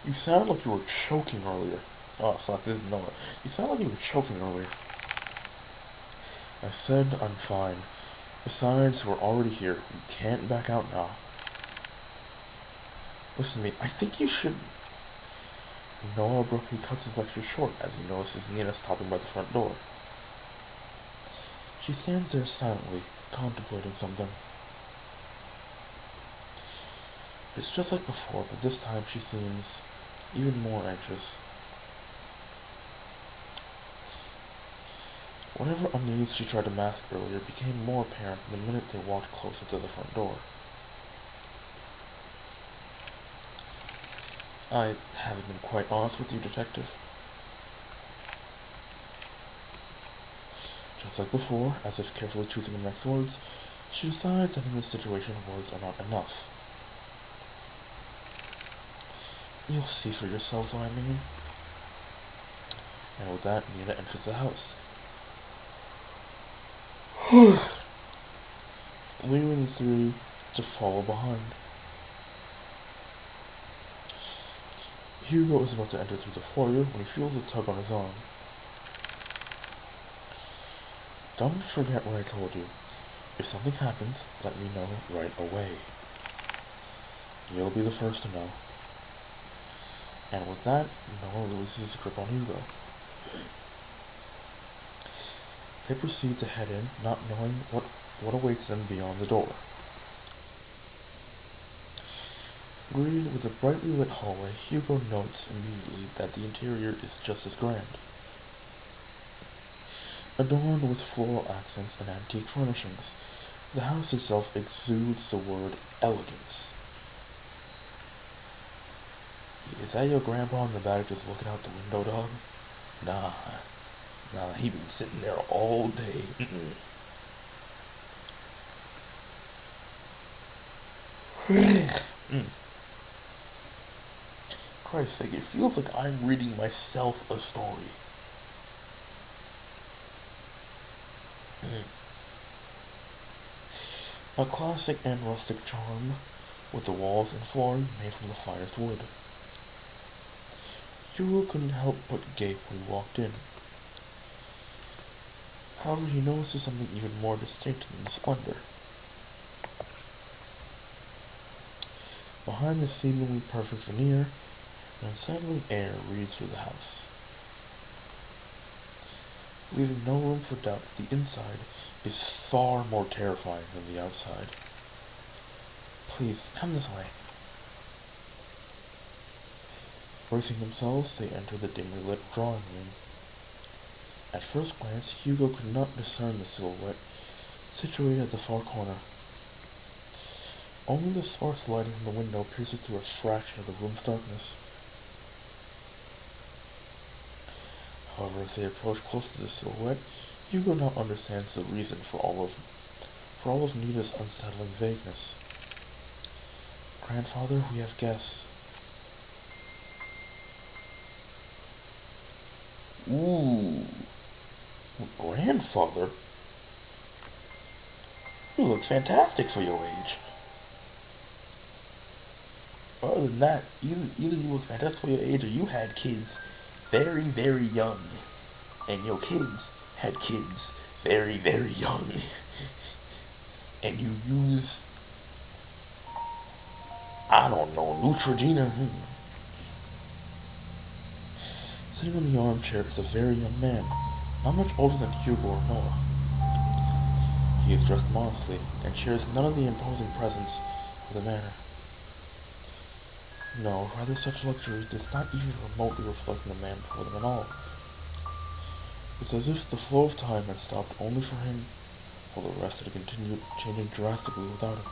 You sound like you were choking earlier. Oh, fuck, this is not. You sound like you were choking earlier. I said I'm fine. Besides, we're already here. You can't back out now. Listen to me, I think you should... Noah abruptly cuts his lecture short as he notices Nina stopping by the front door. She stands there silently, contemplating something. It's just like before, but this time she seems even more anxious. Whatever unease she tried to mask earlier became more apparent the minute they walked closer to the front door. I haven't been quite honest with you, Detective. Just like before, as if carefully choosing the next words, she decides that in this situation words are not enough. You'll see for yourselves what I mean. And with that, Nina enters the house. Leaving the three to follow behind. Hugo is about to enter through the foyer when he feels a tug on his arm. Don't forget what I told you. If something happens, let me know right away. You'll be the first to know. And with that, Noah releases his grip on Hugo. They proceed to head in, not knowing what awaits them beyond the door. Greeted with a brightly lit hallway, Hugo notes immediately that the interior is just as grand. Adorned with floral accents and antique furnishings, the house itself exudes the word elegance. Is that your grandpa in the back just looking out the window, dog? Nah, he been sitting there all day. Christ's sake, it feels like I'm reading myself a story. A classic and rustic charm, with the walls and flooring made from the finest wood. Hugo couldn't help but gape when he walked in. However, he notices something even more distinct than the splendor. Behind the seemingly perfect veneer, an unsettling air reads through the house, leaving no room for doubt that the inside is far more terrifying than the outside. Please, come this way. Bracing themselves, they enter the dimly lit drawing room. At first glance, Hugo could not discern the silhouette situated at the far corner. Only the sparse lighting from the window pierces through a fraction of the room's darkness. However, as they approach close to the silhouette, Hugo now understands the reason for all of Nita's unsettling vagueness. Grandfather, we have guests. Ooh, grandfather? You look fantastic for your age. Other than that, either you look fantastic for your age or you had kids very, very young. And your kids had kids very, very young. And you use, I don't know, Neutrogena. Sitting in the armchair is a very young man, not much older than Hugo or Noah. He is dressed modestly and shares none of the imposing presence of the manor. No, rather such luxury does not even remotely reflect the man before them at all. It's as if the flow of time had stopped only for him, while the rest had continued changing drastically without him.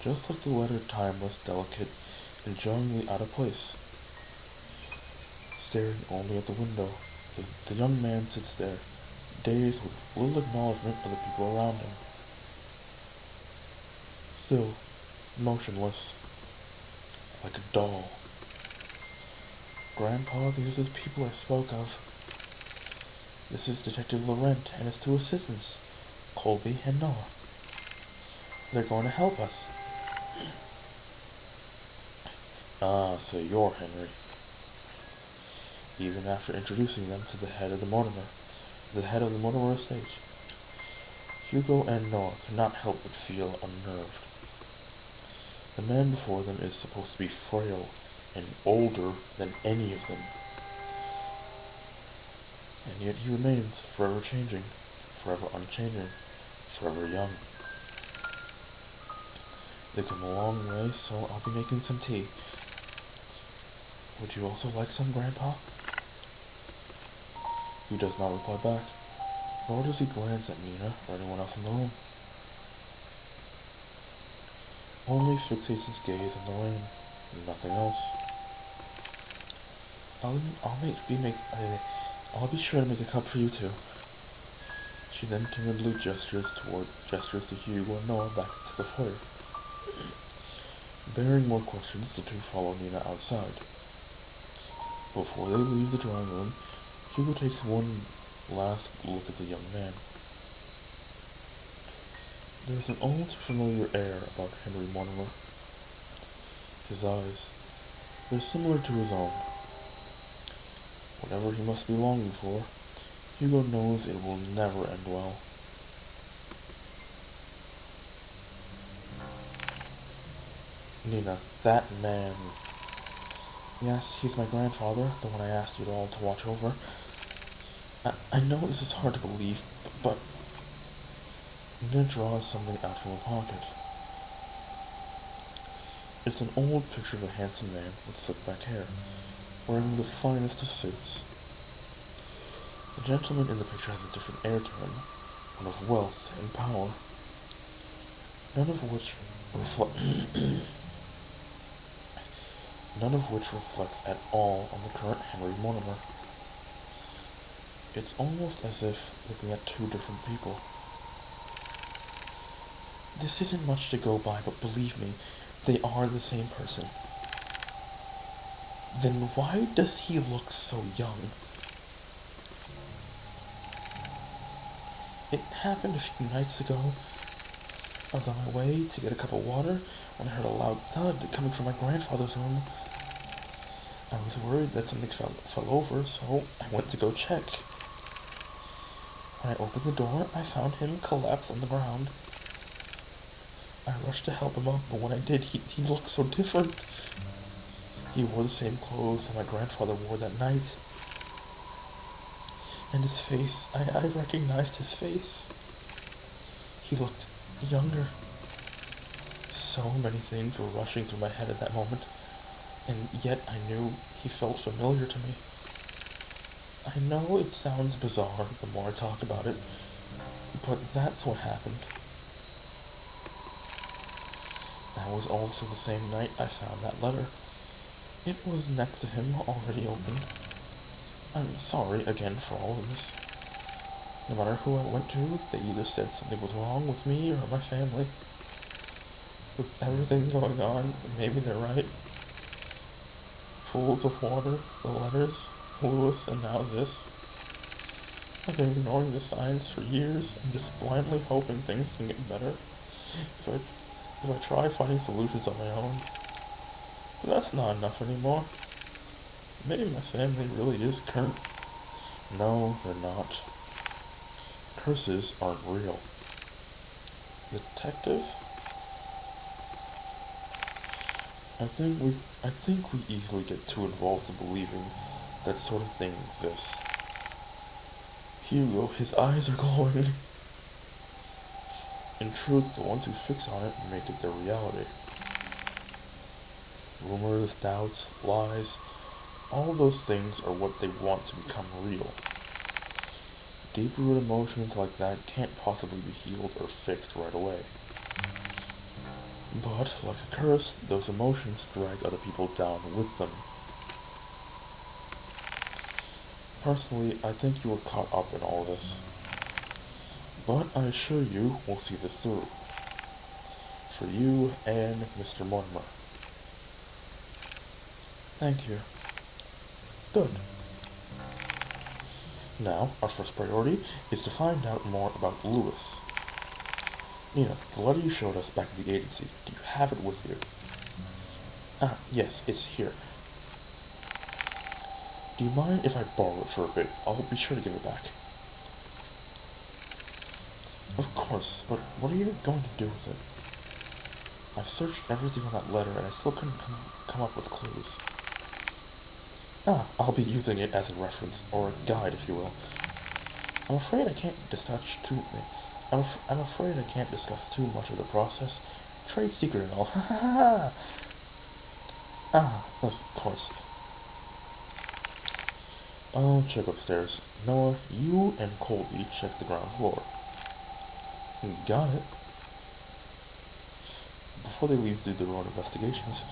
Just like the letter timeless, delicate, and jarringly out of place. Staring only at the window, the young man sits there, dazed with little acknowledgement of the people around him. Still, motionless, like a doll. Grandpa, these are the people I spoke of. This is Detective Laurent and his two assistants, Colby and Noah. They're going to help us. Ah, so you're Henry. Even after introducing them to the head of the Mortimer estate, Hugo and Noah could not help but feel unnerved. The man before them is supposed to be frail and older than any of them. And yet he remains forever changing, forever unchanging, forever young. They've come a long way, so I'll be making some tea. Would you also like some, Grandpa? He does not reply back, nor does he glance at Nina or anyone else in the room. Only fixates his gaze on the rain, and nothing else. I'll be sure to make a cup for you two. She then timidly gestures to Hugo and Noah back to the foyer. Bearing more questions, the two follow Nina outside. Before they leave the drawing room, Hugo takes one last look at the young man. There's an almost familiar air about Henry Mortimer. His eyes, they're similar to his own. Whatever he must be longing for, Hugo knows it will never end well. Nina, that man. Yes, he's my grandfather, the one I asked you all to watch over. I know this is hard to believe, but Nina draws something out from her pocket. It's an old picture of a handsome man with slick back hair, wearing the finest of suits. The gentleman in the picture has a different air to him, one of wealth and power, none of which reflects at all on the current Henry Mortimer. It's almost as if looking at two different people. This isn't much to go by, but believe me, they are the same person. Then why does he look so young? It happened a few nights ago. I was on my way to get a cup of water when I heard a loud thud coming from my grandfather's room. I was worried that something fell over, so I went to go check. When I opened the door, I found him collapsed on the ground. I rushed to help him up, but when I did, he looked so different. He wore the same clothes that my grandfather wore that night. And his face, I recognized his face. He looked younger. So many things were rushing through my head at that moment, and yet I knew he felt familiar to me. I know it sounds bizarre the more I talk about it, but that's what happened. That was also the same night I found that letter. It was next to him, already opened. I'm sorry again for all of this. No matter who I went to, they either said something was wrong with me or my family. With everything going on, maybe they're right. Pools of water, the letters, Lewis, and now this. I've been ignoring the signs for years and just blindly hoping things can get better. If I try finding solutions on my own. But that's not enough anymore. Maybe my family really is cursed. No, they're not. Curses aren't real. Detective? I think we easily get too involved in believing that sort of thing exists. Hugo, his eyes are glowing. In truth, the ones who fix on it make it their reality. Rumors, doubts, lies, all those things are what they want to become real. Deep-rooted emotions like that can't possibly be healed or fixed right away. But, like a curse, those emotions drag other people down with them. Personally, I think you were caught up in all this. But I assure you, we'll see this through. For you and Mr. Mortimer. Thank you. Good. Now, our first priority is to find out more about Lewis. Nina, the letter you showed us back at the agency, do you have it with you? Ah, yes, it's here. Do you mind if I borrow it for a bit? I'll be sure to give it back. Of course, but what are you going to do with it? I've searched everything on that letter and I still couldn't come up with clues. Ah, I'll be using it as a reference, or a guide if you will. I'm afraid I can't discuss too... I'm afraid I can't discuss too much of the process. Trade secret and all. Ha ha ha! Ah, of course. I'll check upstairs. Noah, you and Colby check the ground floor. Got it. Before they leave to do their own investigations,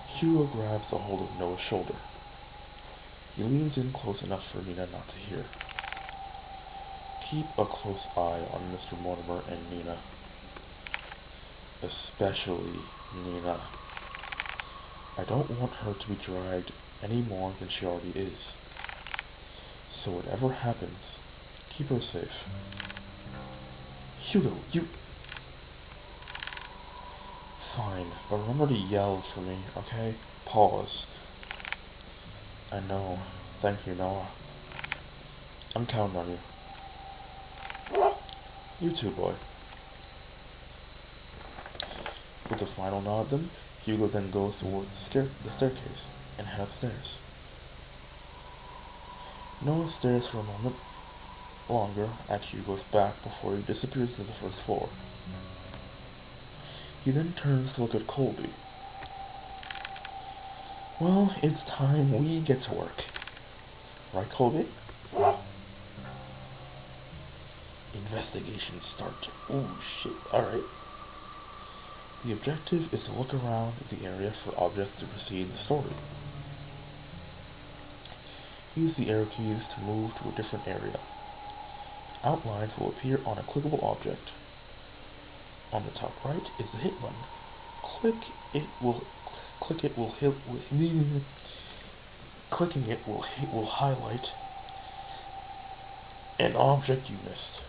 Hugo grabs a hold of Noah's shoulder. He leans in close enough for Nina not to hear. Keep a close eye on Mr. Mortimer and Nina. Especially Nina. I don't want her to be dragged any more than she already is. So whatever happens, keep her safe. Hugo, you... Fine, but remember to yell for me, okay? Pause. I know. Thank you, Noah. I'm counting on you. You too, boy. With a final nod at them, Hugo then goes towards the staircase and head upstairs. Noah stares for a moment longer at Hugo's back before he disappears to the first floor. He then turns to look at Colby. Well, it's time we get to work. Right, Colby? Investigation start. Oh shit, alright. The objective is to look around the area for objects to precede the story. Use the arrow keys to move to a different area. Outlines will appear on a clickable object. On the top right is the hit button. Clicking it will highlight an object you missed.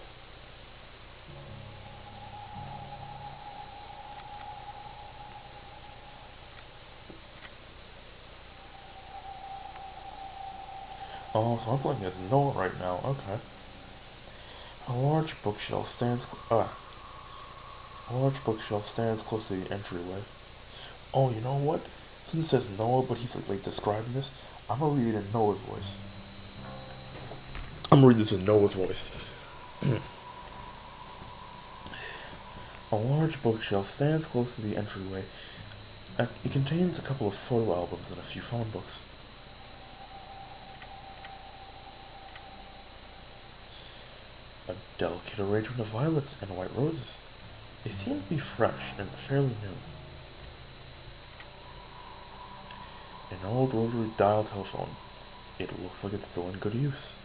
Oh, so I'm playing as Noah right now. Okay. A large bookshelf stands close to the entryway. Oh, you know what? Since it says Noah, but he's like describing this, I'm gonna read it in Noah's voice. I'm gonna read this in Noah's voice. A large bookshelf stands close to the entryway. It contains a couple of photo albums and a few phone books. A delicate arrangement of violets and white roses. They seem to be fresh and fairly new. An old rotary dial telephone. It looks like it's still in good use.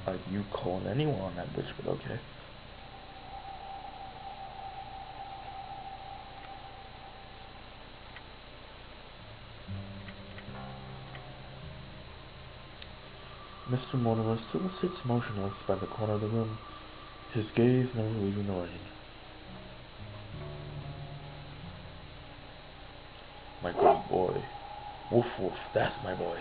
Like you calling anyone on that bitch, but okay. Mr. Mortimer still sits motionless by the corner of the room, his gaze never leaving the rain. My good boy. Woof woof, that's my boy.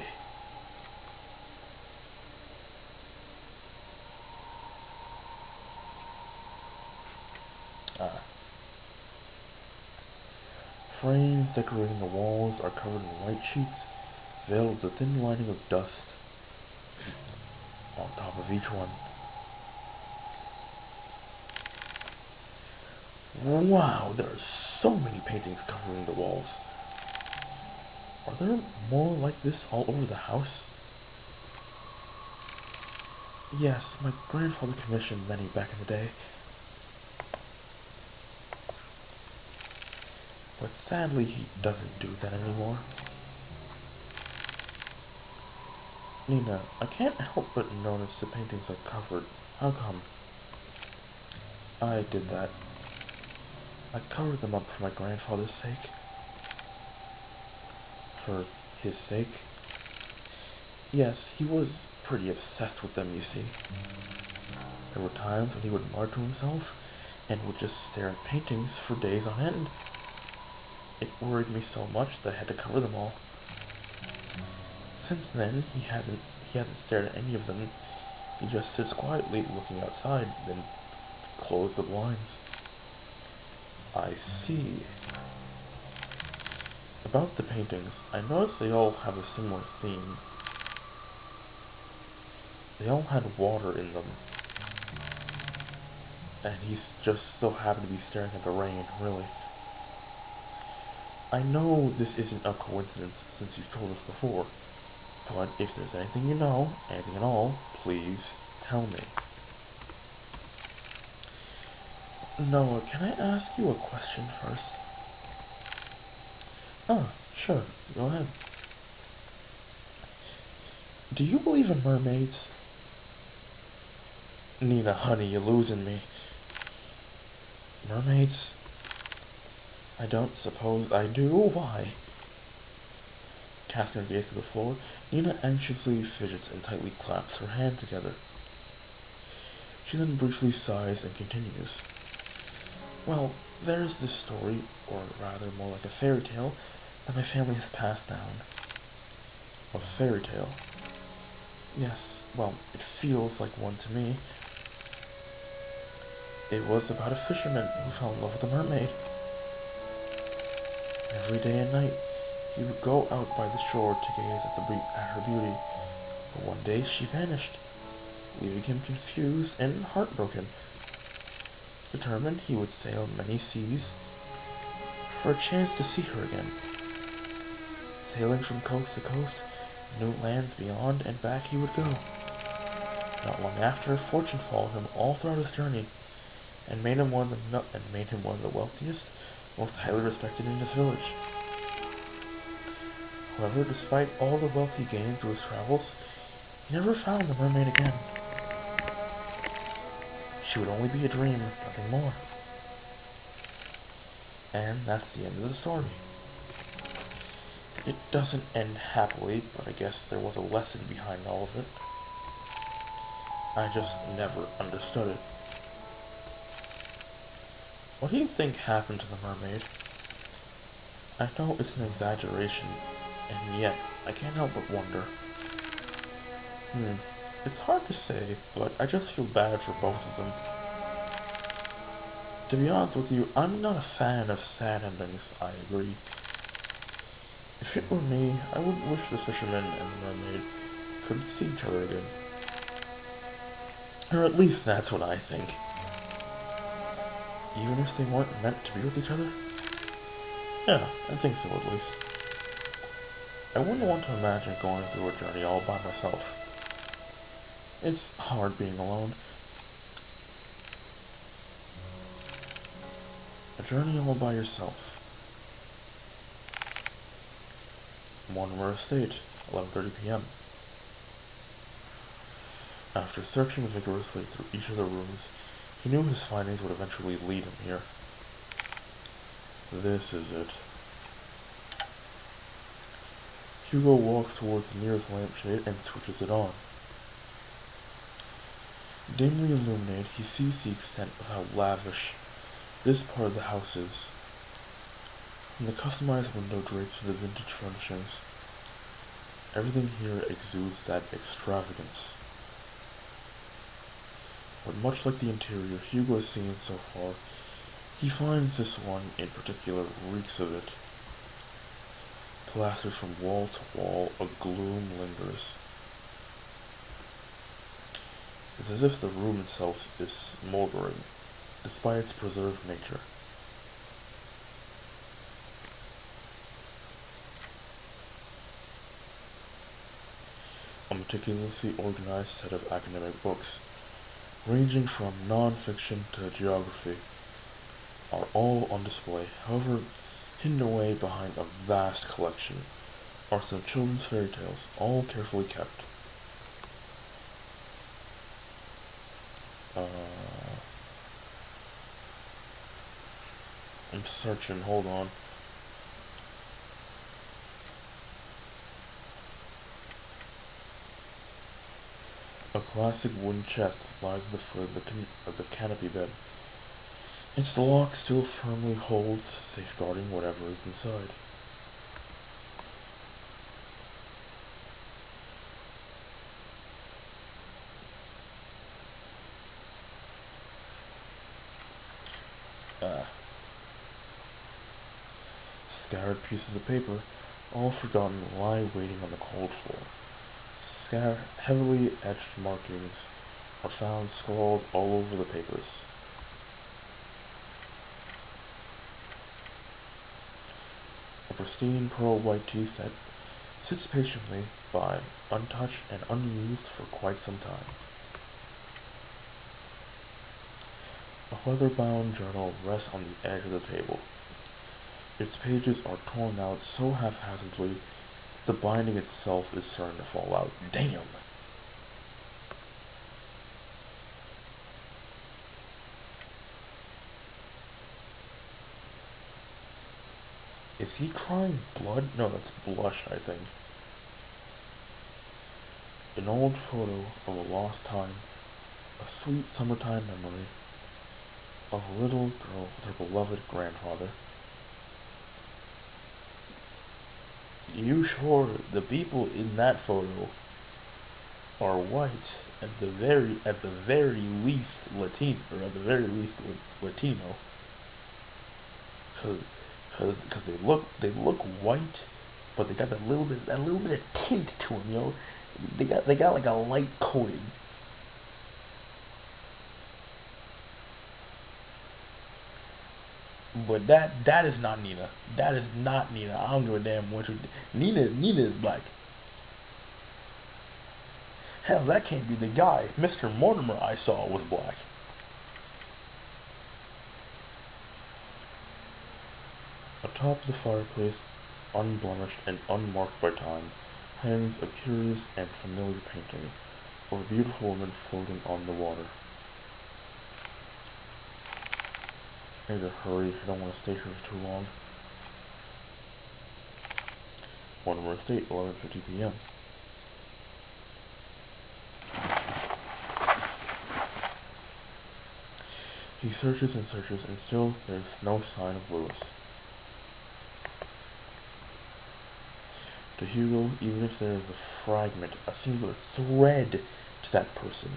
Ah. Frames decorating the walls are covered in white sheets, veiled with a thin lining of dust on top of each one. Wow, there are so many paintings covering the walls. Are there more like this all over the house? Yes, my grandfather commissioned many back in the day. But sadly, he doesn't do that anymore. Nina, I can't help but notice the paintings are covered. How come? I did that. I covered them up for my grandfather's sake. For his sake. Yes, he was pretty obsessed with them, you see. There were times when he would march to himself and would just stare at paintings for days on end. It worried me so much that I had to cover them all. Since then, he hasn't stared at any of them. He just sits quietly looking outside, then close the blinds. I see. About the paintings, I noticed they all have a similar theme. They all had water in them. And he's just so happened to be staring at the rain, really. I know this isn't a coincidence since you've told us before, but if there's anything you know, anything at all, please tell me. Noah, can I ask you a question first? Ah, sure, go ahead. Do you believe in mermaids? Nina, honey, you're losing me. Mermaids? I don't suppose I do. Why? Casting her gaze to the floor, Nina anxiously fidgets and tightly claps her hand together. She then briefly sighs and continues. Well, there's this story, or rather more like a fairy tale, that my family has passed down. A fairy tale? Yes, well, it feels like one to me. It was about a fisherman who fell in love with a mermaid. Every day and night, he would go out by the shore to gaze at her beauty, but one day she vanished, leaving him confused and heartbroken. Determined, he would sail many seas for a chance to see her again. Sailing from coast to coast, new lands beyond and back he would go. Not long after, fortune followed him all throughout his journey, and made him one of the wealthiest, most highly respected in his village. However, despite all the wealth he gained through his travels, he never found the mermaid again. She would only be a dream, nothing more. And that's the end of the story. It doesn't end happily, but I guess there was a lesson behind all of it. I just never understood it. What do you think happened to the mermaid? I know it's an exaggeration, and yet I can't help but wonder. It's hard to say, but I just feel bad for both of them. To be honest with you, I'm not a fan of sad endings, I agree. If it were me, I would wish the fisherman and the mermaid could see each other again. Or at least that's what I think. Even if they weren't meant to be with each other? Yeah, I think so at least. I wouldn't want to imagine going through a journey all by myself. It's hard being alone. A journey all by yourself. Mortimer Estate, 11:30 p.m. After searching vigorously through each of the rooms, he knew his findings would eventually lead him here. This is it. Hugo walks towards the nearest lampshade and switches it on. Dimly illuminated, he sees the extent of how lavish this part of the house is. From the customized window drapes to the vintage furnishings, everything here exudes that extravagance. But much like the interior Hugo has seen so far, he finds this one in particular reeks of it. Plastered from wall to wall, a gloom lingers. It's as if the room itself is smoldering, despite its preserved nature. A meticulously organized set of academic books, ranging from non-fiction to geography, are all on display. However, hidden away behind a vast collection are some children's fairy tales, all carefully kept. Uh, I'm searching, hold on. A classic wooden chest lies at the foot of the canopy bed. Its lock still firmly holds, safeguarding whatever is inside. Ah. Scattered pieces of paper, all forgotten, lie waiting on the cold floor. Heavily etched markings are found scrawled all over the papers. A pristine pearl white tea set sits patiently by, untouched and unused for quite some time. A leather-bound journal rests on the edge of the table. Its pages are torn out so haphazardly that the binding itself is starting to fall out. Damn! Is he crying blood? No, that's blush, I think. An old photo of a lost time, a sweet summertime memory of a little girl with her beloved grandfather. You sure the people in that photo are white at the very least Latino, or at the very least Latino, cause they look white, but they got that little bit of tint to them, yo. They got like a light coating. But that is not Nina. That is not Nina. I don't give a damn what you. Nina is black. Hell, that can't be the guy. Mr. Mortimer I saw was black. Atop the fireplace, unblemished and unmarked by time, hangs a curious and familiar painting of a beautiful woman floating on the water. I need to hurry. I don't want to stay here for too long. Mortimer Estate, 11:50 p.m. He searches and still there's no sign of Lewis. To Hugo, even if there is a fragment, a singular thread to that person,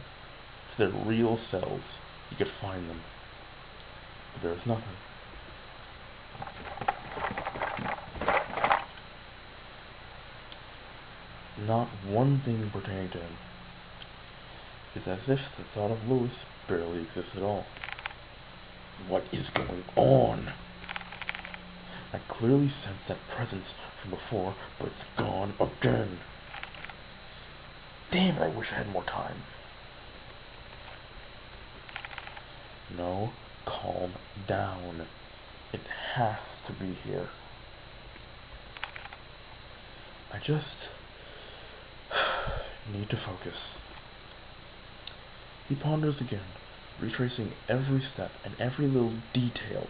to their real selves, he could find them. But there is nothing. Not one thing pertaining to him. It's as if the thought of Lewis barely exists at all. What is going on? I clearly sense that presence from before, but it's gone again. Damn it, I wish I had more time. No, calm down. It has to be here. I just need to focus. He ponders again, retracing every step and every little detail,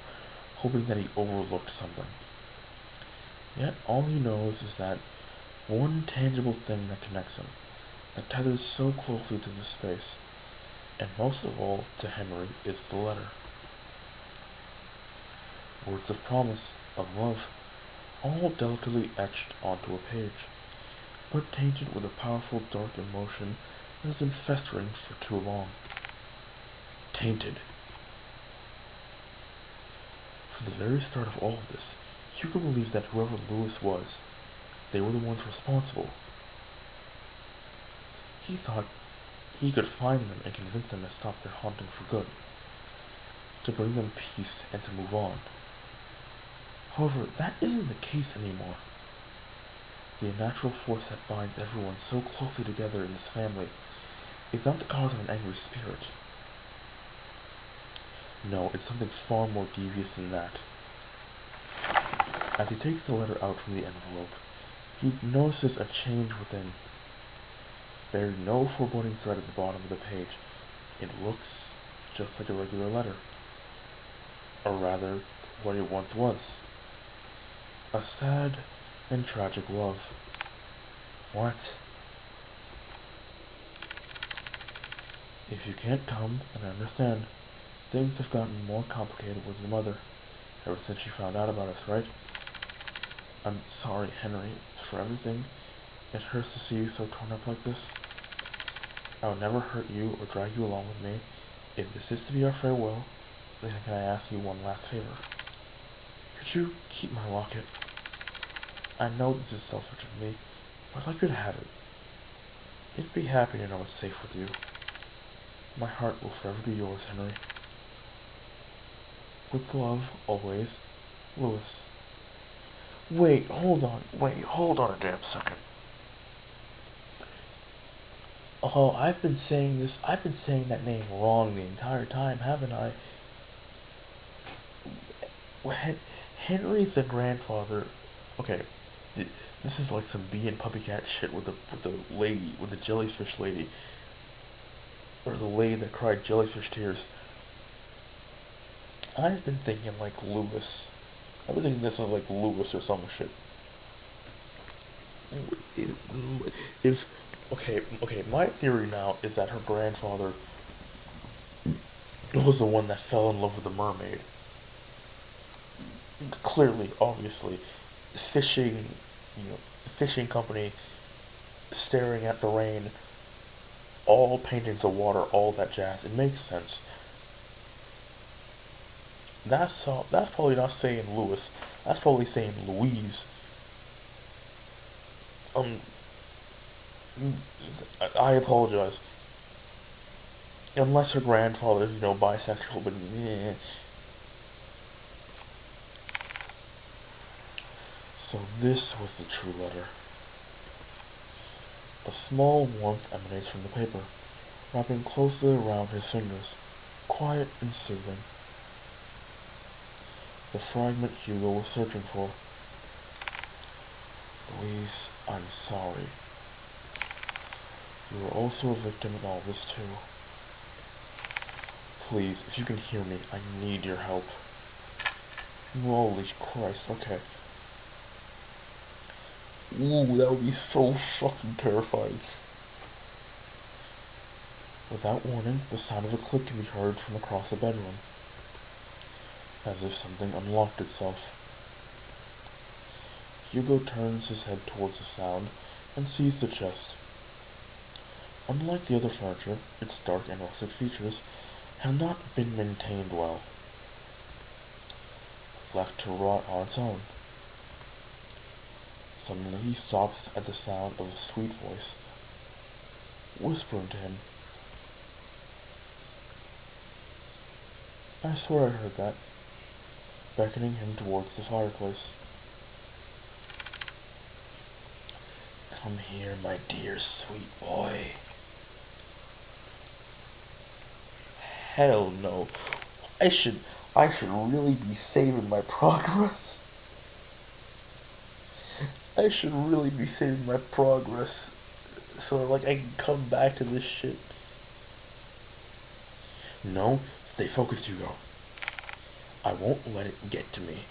hoping that he overlooked something. Yet all he knows is that one tangible thing that connects him, that tethers so closely to this space, and most of all to Henry, is the letter. Words of promise, of love, all delicately etched onto a page, but tainted with a powerful dark emotion that has been festering for too long. Tainted. From the very start of all of this, Hugo believed that whoever Lewis was, they were the ones responsible. He thought he could find them and convince them to stop their haunting for good, to bring them peace and to move on. However, that isn't the case anymore. The unnatural force that binds everyone so closely together in this family is not the cause of an angry spirit. No, it's something far more devious than that. As he takes the letter out from the envelope, he notices a change within. Buried no foreboding thread at the bottom of the page, it looks just like a regular letter. Or rather, what it once was. A sad and tragic love. What? If you can't come, then I understand. Things have gotten more complicated with your mother ever since she found out about us, right? I'm sorry, Henry, for everything. It hurts to see you so torn up like this. I will never hurt you or drag you along with me. If this is to be our farewell, then can I ask you one last favor? Could you keep my locket? I know this is selfish of me, but I'd like you to have it. You'd be happy to know it's safe with you. My heart will forever be yours, Henry. With love, always, Louis. Hold on a damn second. Oh, I've been saying that name wrong the entire time, haven't I? Henry's the grandfather. Okay, this is like some bee and puppy cat shit with the jellyfish lady, or the lady that cried jellyfish tears. I've been thinking like Lewis. I've been thinking this is like Lewis or some shit. If okay, my theory now is that her grandfather was the one that fell in love with the mermaid. Clearly, obviously, fishing, fishing company, staring at the rain, all paintings of water, all that jazz. It makes sense. That's probably not saying Lewis. That's probably saying Louise. Um, I apologize. Unless her grandfather is, bisexual, but yeah. So this was the true letter. A small warmth emanates from the paper, wrapping closely around his fingers, quiet and soothing. The fragment Hugo was searching for. Louise, I'm sorry. You were also a victim in all this too. Please, if you can hear me, I need your help. Holy Christ, okay. Ooh, that would be so fucking terrifying. Without warning, the sound of a click can be heard from across the bedroom, as if something unlocked itself. Hugo turns his head towards the sound and sees the chest. Unlike the other furniture, its dark and rustic features have not been maintained well, left to rot on its own. Suddenly he stops at the sound of a sweet voice, whispering to him. I swear I heard that, beckoning him towards the fireplace. Come here, my dear sweet boy. Hell no. I should really be saving my progress. I should really be saving my progress so like I can come back to this shit. No, stay focused, Hugo. I won't let it get to me.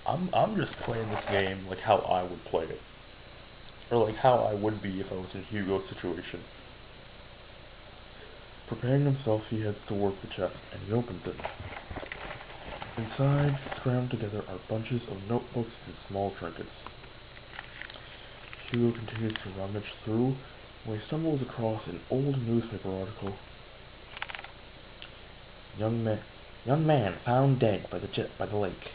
I'm just playing this game like how I would play it. Or like how I would be if I was in Hugo's situation. Preparing himself, he heads towards the chest and he opens it. Inside, scrambled together, are bunches of notebooks and small trinkets. Hugo continues to rummage through when he stumbles across an old newspaper article. Young man found dead by the lake.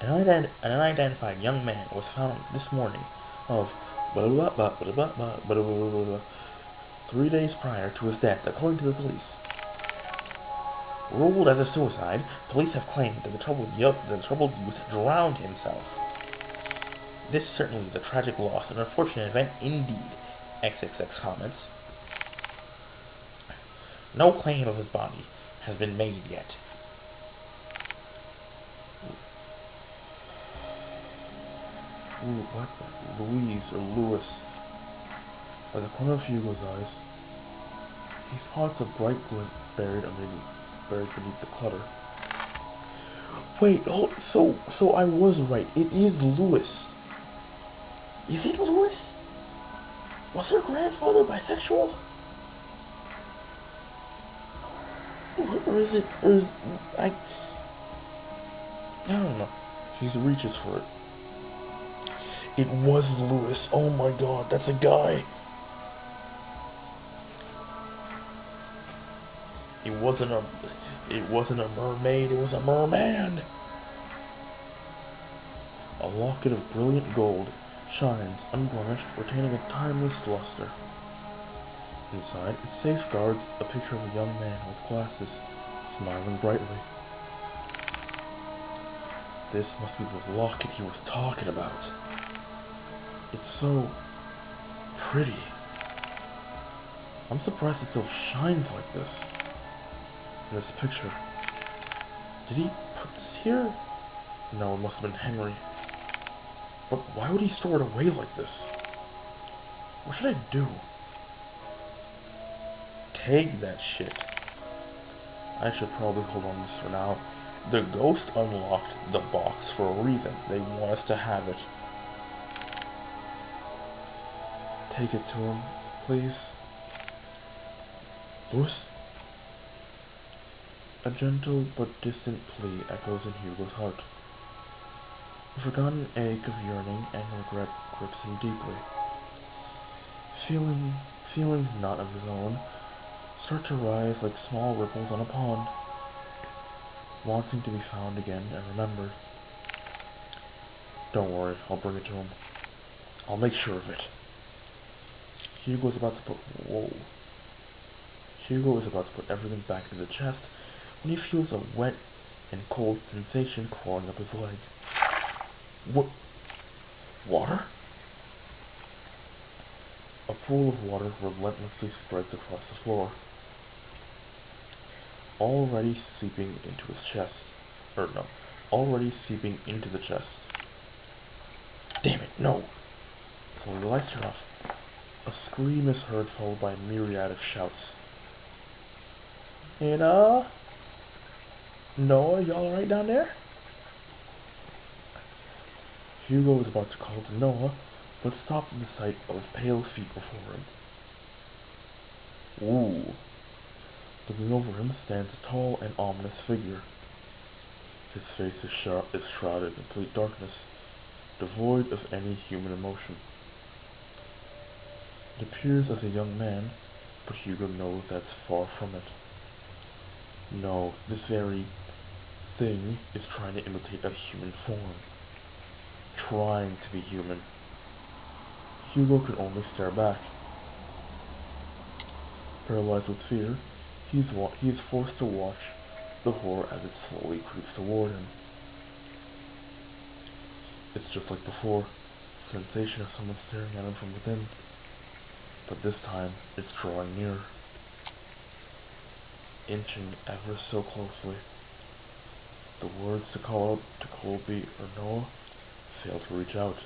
An unidentified young man was found this morning of 3 days prior to his death, according to the police. Ruled as a suicide, police have claimed that the troubled youth drowned himself. This certainly is a tragic loss, an unfortunate event indeed, XXX comments. No claim of his body has been made yet. What? Louise, or Louis. By the corner of Hugo's eyes, he spots a bright glint buried beneath the clutter. Wait, so I was right. It is Louis. Is it Louis? Was her grandfather bisexual? Or is it, I don't know. He reaches for it. It was Louis. Oh my god, that's a guy. It wasn't a mermaid, it was a merman. A locket of brilliant gold shines unblemished, retaining a timeless luster. Inside, it safeguards a picture of a young man with glasses, smiling brightly. This must be the locket he was talking about. It's so pretty. I'm surprised it still shines like this. In this picture. Did he put this here? No, it must have been Henry. But why would he store it away like this? What should I do? Take that shit. I should probably hold on to this for now. The ghost unlocked the box for a reason. They want us to have it. Take it to him, please. Louis? A gentle but distant plea echoes in Hugo's heart. A forgotten ache of yearning and regret grips him deeply. Feelings not of his own start to rise like small ripples on a pond, wanting to be found again and remembered. Don't worry, I'll bring it to him. I'll make sure of it. Hugo is about to put everything back into the chest when he feels a wet and cold sensation crawling up his leg. What? Water? A pool of water relentlessly spreads across the floor, already seeping into his chest. Already seeping into the chest. Damn it, no! Slowly the lights turn off. A scream is heard, followed by a myriad of shouts. Hey, Noah, y'all alright down there? Hugo is about to call to Noah, but stops at the sight of pale feet before him. Ooh. Looking over him stands a tall and ominous figure. His face is shrouded in complete darkness, devoid of any human emotion. It appears as a young man, but Hugo knows that's far from it. No, this very thing is trying to imitate a human form. Trying to be human. Hugo can only stare back. Paralyzed with fear, he is forced to watch the horror as it slowly creeps toward him. It's just like before, the sensation of someone staring at him from within. But this time, it's drawing nearer. Inching ever so closely. The words to call out to Colby or Noah fail to reach out.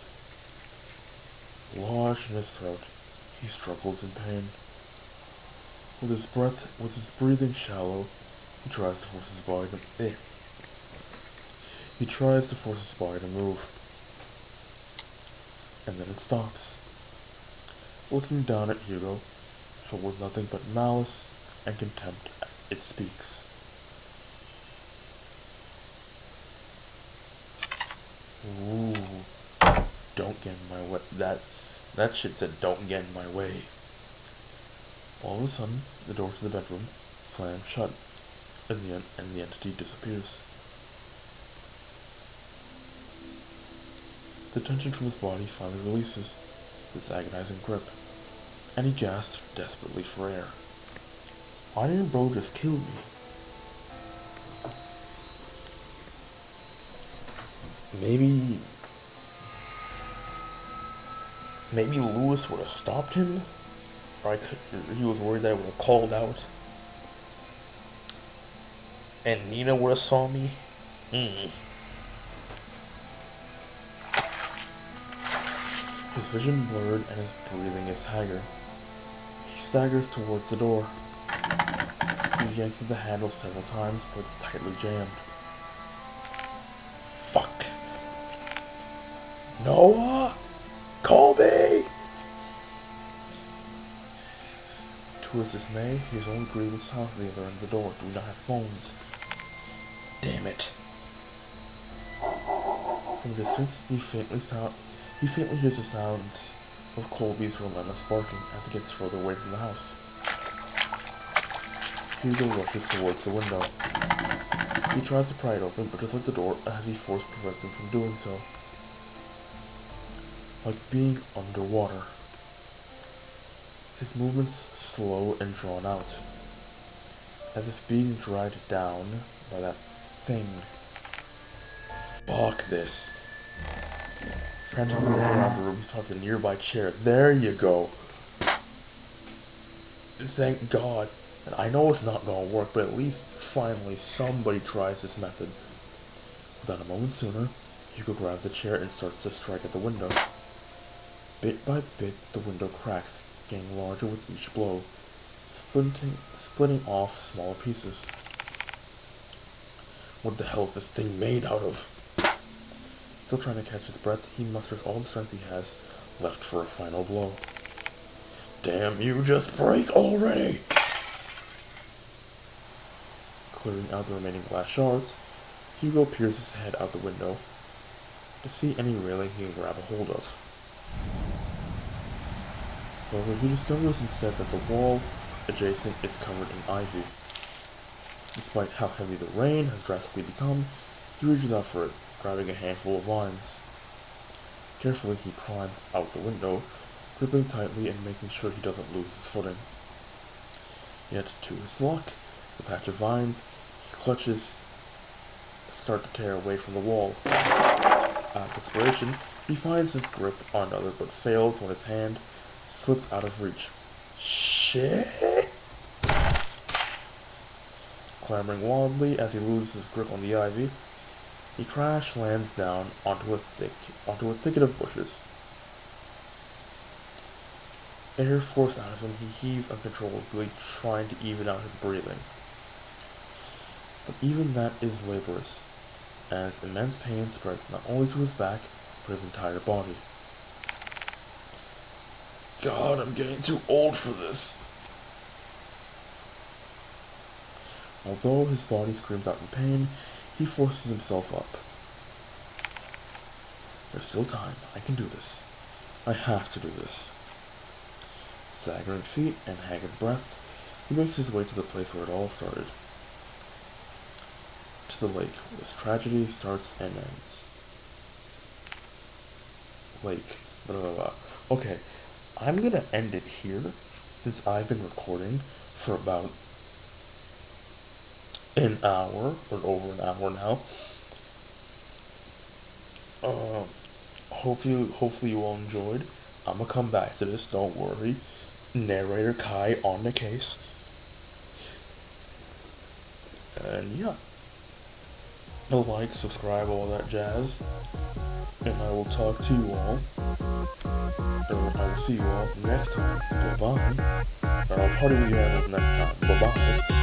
Lodged in his throat, he struggles in pain. With his breathing shallow, he tries to force his body to move. And then it stops. Looking down at Hugo, filled with nothing but malice and contempt, it speaks. Ooh. Don't get in my way. That shit said don't get in my way. All of a sudden, the door to the bedroom slams shut, and the entity disappears. The tension from his body finally releases its agonizing grip, and he gasps desperately for air. Why didn't bro just kill me? Maybe Lewis would have stopped him, or he was worried that I would have called out, and Nina would have saw me. His vision blurred and his breathing is haggard. He staggers towards the door. He yanks at the handle several times, but it's tightly jammed. Fuck. Noah! Colby! To his dismay, he is only greeted with silence at the other end of the door. Do we not have phones? Damn it. From a distance, he faintly hears the sounds of Colby's relentless barking as he gets further away from the house. Hugo rushes towards the window. He tries to pry it open, but just like the door, a heavy force prevents him from doing so. Like being underwater. His movements slow and drawn out, as if being dragged down by that thing. Fuck this. Frantically looking around the room, he spots a nearby chair. There you go. Thank God. And I know it's not gonna work, but at least finally somebody tries this method. Without a moment sooner, Hugo grabs the chair and starts to strike at the window. Bit by bit, the window cracks, getting larger with each blow, splitting off smaller pieces. What the hell is this thing made out of? Still trying to catch his breath, he musters all the strength he has left for a final blow. Damn you, just break already! Clearing out the remaining glass shards, Hugo peers his head out the window to see any railing he can grab a hold of. However, he discovers instead that the wall adjacent is covered in ivy. Despite how heavy the rain has drastically become, he reaches out for it, grabbing a handful of vines. Carefully, he climbs out the window, gripping tightly and making sure he doesn't lose his footing. Yet, to his luck, the patch of vines he clutches start to tear away from the wall. Out of desperation, he finds his grip on another, but fails when his hand slips out of reach. Shit! Clambering wildly as he loses his grip on the ivy, he crash lands down onto a thicket of bushes. Air forced out of him, he heaves uncontrollably, trying to even out his breathing. But even that is laborious, as immense pain spreads not only to his back, but his entire body. God, I'm getting too old for this. Although his body screams out in pain, he forces himself up. There's still time. I can do this. I have to do this. Staggering feet and haggard breath, he makes his way to the place where it all started. To the lake, where this tragedy starts and ends. Lake. Blah, blah, blah. Okay, I'm gonna end it here, since I've been recording for about an hour, or over an hour now. Hopefully you all enjoyed. I'm gonna come back to this, don't worry. Narrator Kai on the case. And yeah. Like, subscribe, all that jazz. And I will talk to you all. Or I will see you all next time. Bye-bye. Or I'll party with you animals next time. Bye-bye.